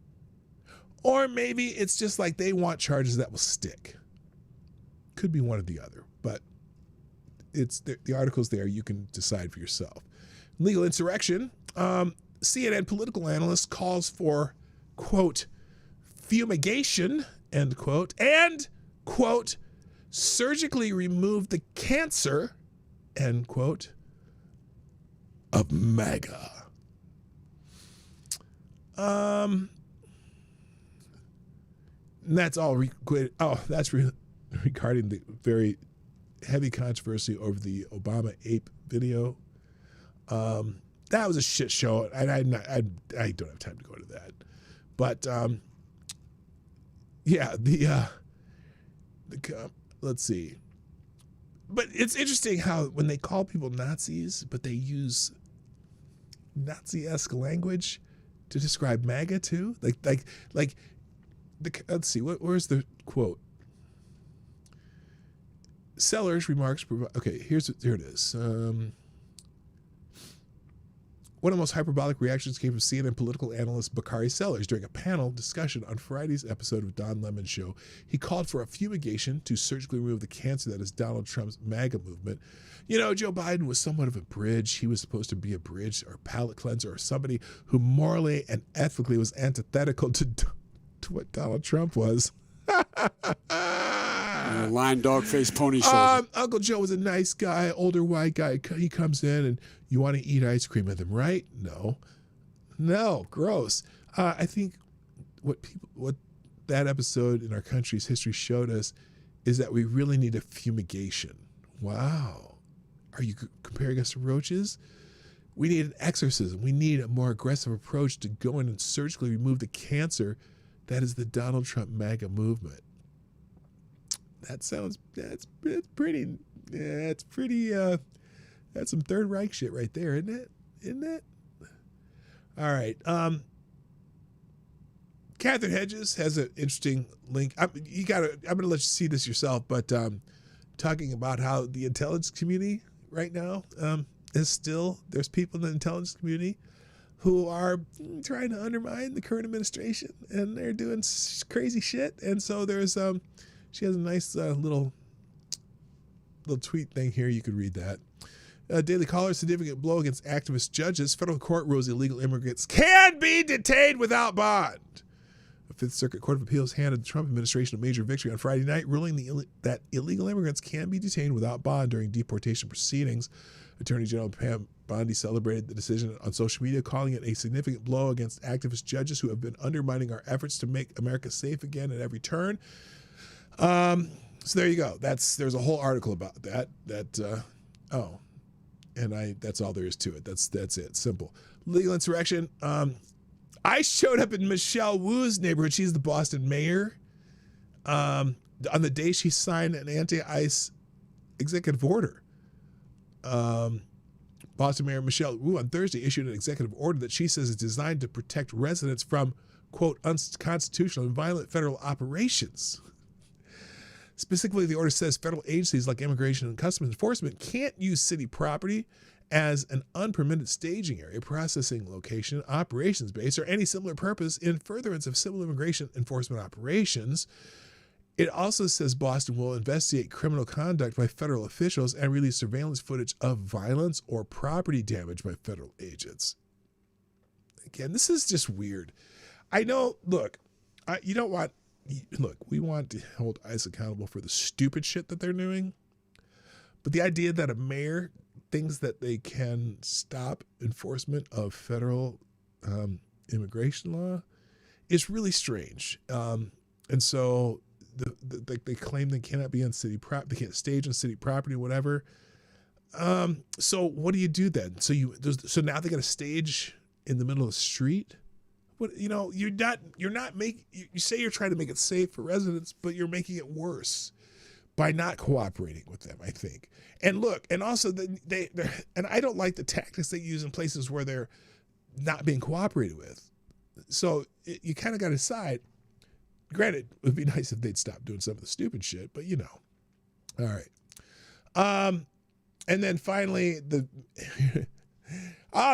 Or maybe it's just like they want charges that will stick. Could be one or the other. But it's the article's there. You can decide for yourself. Legal insurrection. CNN political analyst calls for, quote, fumigation, end quote, and, quote, surgically remove the cancer, end quote, of MAGA. And that's all. That's regarding the very heavy controversy over the Obama ape video. That was a shit show, and I don't have time to go into that. But let's see. But it's interesting how when they call people Nazis, but they use Nazi-esque language to describe MAGA too. Let's see. Where's the quote? Sellers remarks. Okay, here it is. One of the most hyperbolic reactions came from CNN political analyst Bakari Sellers during a panel discussion on Friday's episode of Don Lemon's show. He called for a fumigation to surgically remove the cancer that is Donald Trump's MAGA movement. Joe Biden was somewhat of a bridge. He was supposed to be a bridge or palate cleanser or somebody who morally and ethically was antithetical to what Donald Trump was. Lion, dog, face, pony show. Uncle Joe was a nice guy, older white guy. He comes in and you want to eat ice cream with him, right? No, gross. I think what that episode in our country's history showed us is that we really need a fumigation. Wow. Are you comparing us to roaches? We need an exorcism. We need a more aggressive approach to go in and surgically remove the cancer that is the Donald Trump MAGA movement. That's pretty, that's some Third Reich shit right there, isn't it? All right. Catherine Hedges has an interesting link. I'm going to let you see this yourself, but talking about how the intelligence community right now there's people in the intelligence community who are trying to undermine the current administration, and they're doing crazy shit. And so there's she has a nice little tweet thing here. You could read that. Daily Caller, significant blow against activist judges. Federal court rules illegal immigrants can be detained without bond. A Fifth Circuit Court of Appeals handed the Trump administration a major victory on Friday night, ruling that illegal immigrants can be detained without bond during deportation proceedings. Attorney General Pam Bondi celebrated the decision on social media, calling it a significant blow against activist judges who have been undermining our efforts to make America safe again at every turn. So there you go. There's a whole article about that. That's all there is to it. That's it. Simple. Legal insurrection. I showed up in Michelle Wu's neighborhood. She's the Boston mayor. On the day she signed an anti-ICE executive order. Boston Mayor Michelle Wu on Thursday issued an executive order that she says is designed to protect residents from, quote, unconstitutional and violent federal operations. Specifically, the order says federal agencies like Immigration and Customs Enforcement can't use city property as an unpermitted staging area, processing location, operations base, or any similar purpose in furtherance of civil immigration enforcement operations. It also says Boston will investigate criminal conduct by federal officials and release surveillance footage of violence or property damage by federal agents. Again, this is just weird. I know, we want to hold ICE accountable for the stupid shit that they're doing. But the idea that a mayor thinks that they can stop enforcement of federal immigration law is really strange. And so they claim they cannot be on city property, they can't stage on city property, whatever. So what do you do then? So now they got to stage in the middle of the street. What, you say you're trying to make it safe for residents, but you're making it worse by not cooperating with them, I think. And look, and also and I don't like the tactics they use in places where they're not being cooperated with. So you kind of got to decide. Granted, it would be nice if they'd stop doing some of the stupid shit, but All right. And then finally, this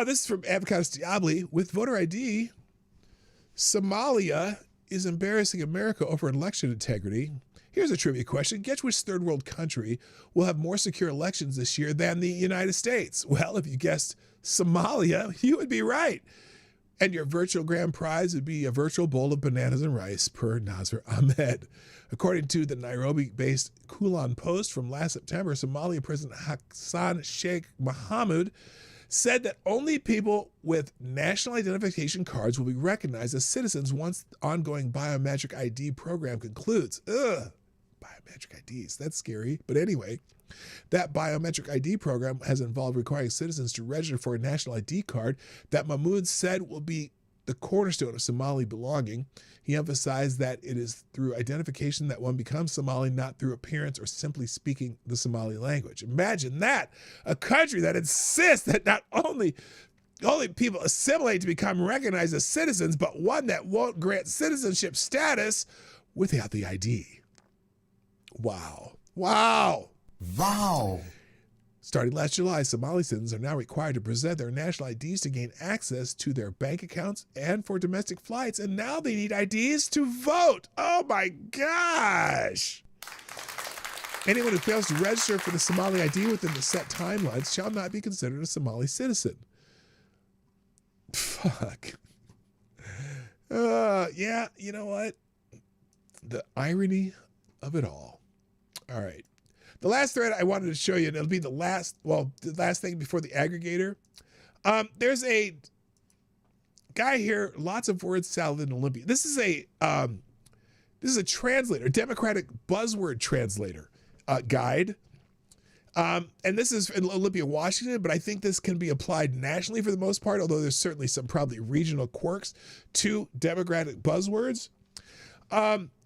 is from Avocadus Diabli. With voter ID, Somalia is embarrassing America over election integrity. Here's a trivia question. Guess which third world country will have more secure elections this year than the United States? Well, if you guessed Somalia, you would be right. And your virtual grand prize would be a virtual bowl of bananas and rice per Nasser Ahmed. According to the Nairobi-based Kulan Post from last September, Somalia President Hassan Sheikh Mohamud said that only people with national identification cards will be recognized as citizens once the ongoing biometric ID program concludes. Biometric IDs, that's scary. But anyway, that biometric ID program has involved requiring citizens to register for a national ID card that Mahmoud said will be the cornerstone of Somali belonging. He emphasized that it is through identification that one becomes Somali, not through appearance or simply speaking the Somali language. Imagine that, a country that insists that not only people assimilate to become recognized as citizens, but one that won't grant citizenship status without the ID. Wow. Starting last July, Somali citizens are now required to present their national IDs to gain access to their bank accounts and for domestic flights, and now they need IDs to vote. Oh my gosh. Anyone who fails to register for the Somali ID within the set timelines shall not be considered a Somali citizen. Fuck. Yeah, you know what? The irony of it all. All right. The last thread I wanted to show you, and it'll be the last thing before the aggregator. There's a guy here, lots of words salad in Olympia. This is a translator, Democratic buzzword translator guide. And this is in Olympia, Washington, but I think this can be applied nationally for the most part, although there's certainly some probably regional quirks to Democratic buzzwords.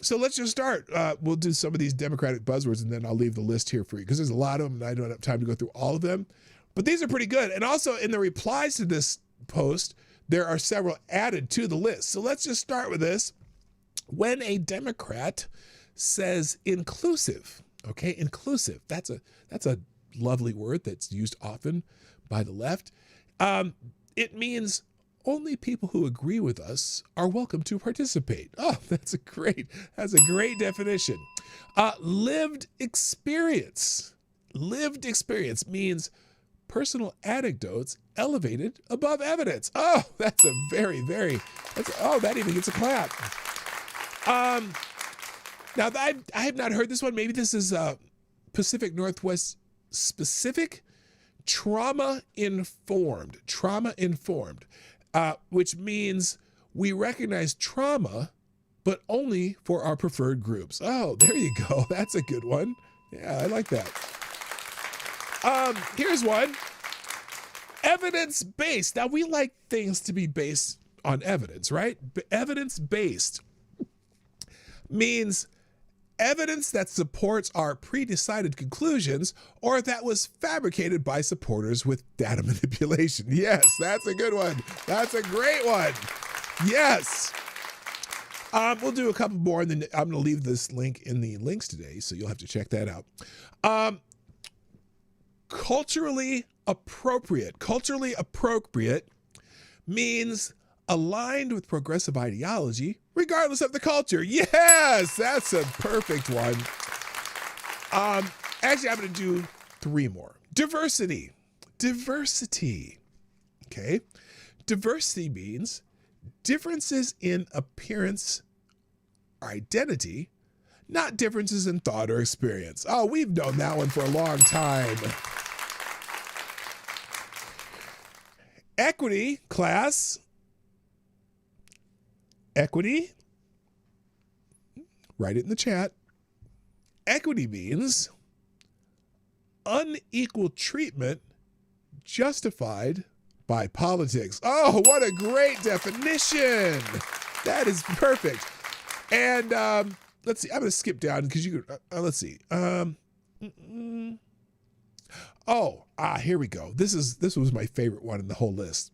So let's just start. We'll do some of these Democratic buzzwords, and then I'll leave the list here for you because there's a lot of them, and I don't have time to go through all of them. But these are pretty good. And also in the replies to this post, there are several added to the list. So let's just start with this. When a Democrat says inclusive, okay, inclusive, that's a lovely word that's used often by the left. It means only people who agree with us are welcome to participate. Oh, that's a great definition. Lived experience. Lived experience means personal anecdotes elevated above evidence. Oh, that's a that even gets a clap. Now, I have not heard this one. Maybe this is Pacific Northwest specific. Trauma-informed, which means we recognize trauma, but only for our preferred groups. Oh, there you go. That's a good one. Yeah, I like that. Here's one. Evidence-based. Now, we like things to be based on evidence, right? Evidence-based means evidence that supports our pre-decided conclusions or that was fabricated by supporters with data manipulation. Yes, that's a good one. That's a great one. Yes. We'll do a couple more, and then I'm going to leave this link in the links today, so you'll have to check that out. Culturally appropriate. Culturally appropriate means aligned with progressive ideology, regardless of the culture. Yes, that's a perfect one. Actually, I'm going to do 3 more. Diversity. Diversity. Okay. Diversity means differences in appearance or identity, not differences in thought or experience. Oh, we've known that one for a long time. Equity, class. Equity, write it in the chat. Equity means unequal treatment justified by politics. Oh, what a great definition. That is perfect. And let's see, I'm going to skip down because you could, let's see. Here we go. This was my favorite one in the whole list.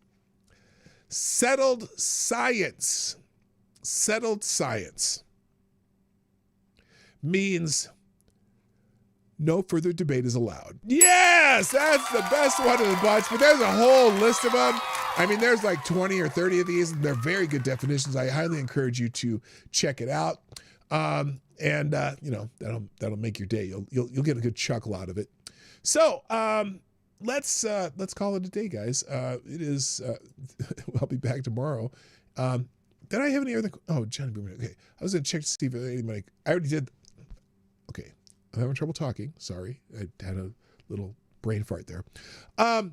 Settled science. Settled science means no further debate is allowed. Yes, that's the best one of the bunch, but there's a whole list of them. I mean, there's like 20 or 30 of these, and they're very good definitions. I highly encourage you to check it out. You know, that'll make your day. You'll get a good chuckle out of it. So, let's call it a day, guys. It is, I'll be back tomorrow. Did I have any other? Oh, Johnny Boomer. Okay. I was going to check to see if anybody, I already did. Okay. I'm having trouble talking. Sorry. I had a little brain fart there. I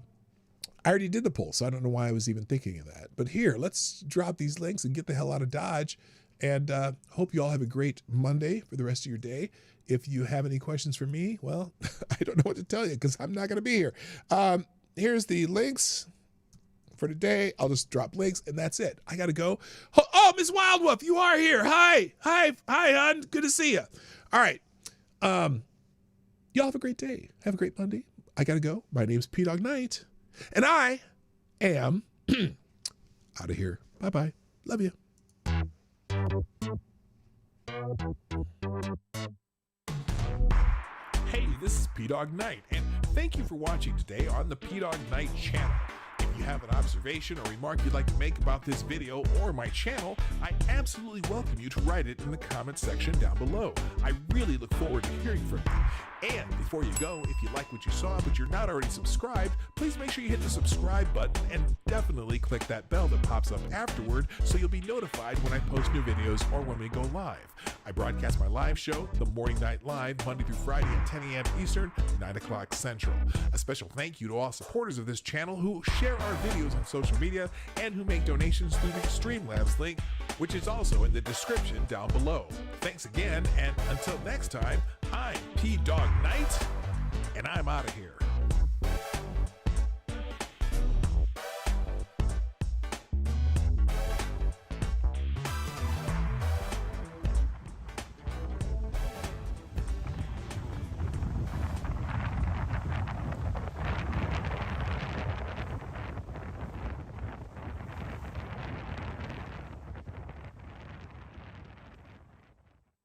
already did the poll, so I don't know why I was even thinking of that. But here, let's drop these links and get the hell out of Dodge. And hope you all have a great Monday for the rest of your day. If you have any questions for me, well, I don't know what to tell you because I'm not going to be here. Here's the links for today. I'll just drop links and that's it. I got to go. Oh, Miss Wildwolf, you are here. Hi, hon. Good to see you. All right. Y'all have a great day. Have a great Monday. I got to go. My name's PDawgKnight and I am out of here. Bye-bye. Love you. Hey, this is PDawgKnight, and thank you for watching today on the PDawgKnight channel. If you have an observation or remark you'd like to make about this video or my channel, I absolutely welcome you to write it in the comment section down below. I really look forward to hearing from you. And before you go, if you like what you saw but you're not already subscribed, please make sure you hit the subscribe button and definitely click that bell that pops up afterward so you'll be notified when I post new videos or when we go live. I broadcast my live show, The Morning Night Live, Monday through Friday at 10 a.m. Eastern, 9 o'clock Central. A special thank you to all supporters of this channel who share our videos on social media and who make donations through the Streamlabs link, which is also in the description down below. Thanks again, and until next time, I'm PDawgKnight, and I'm out of here.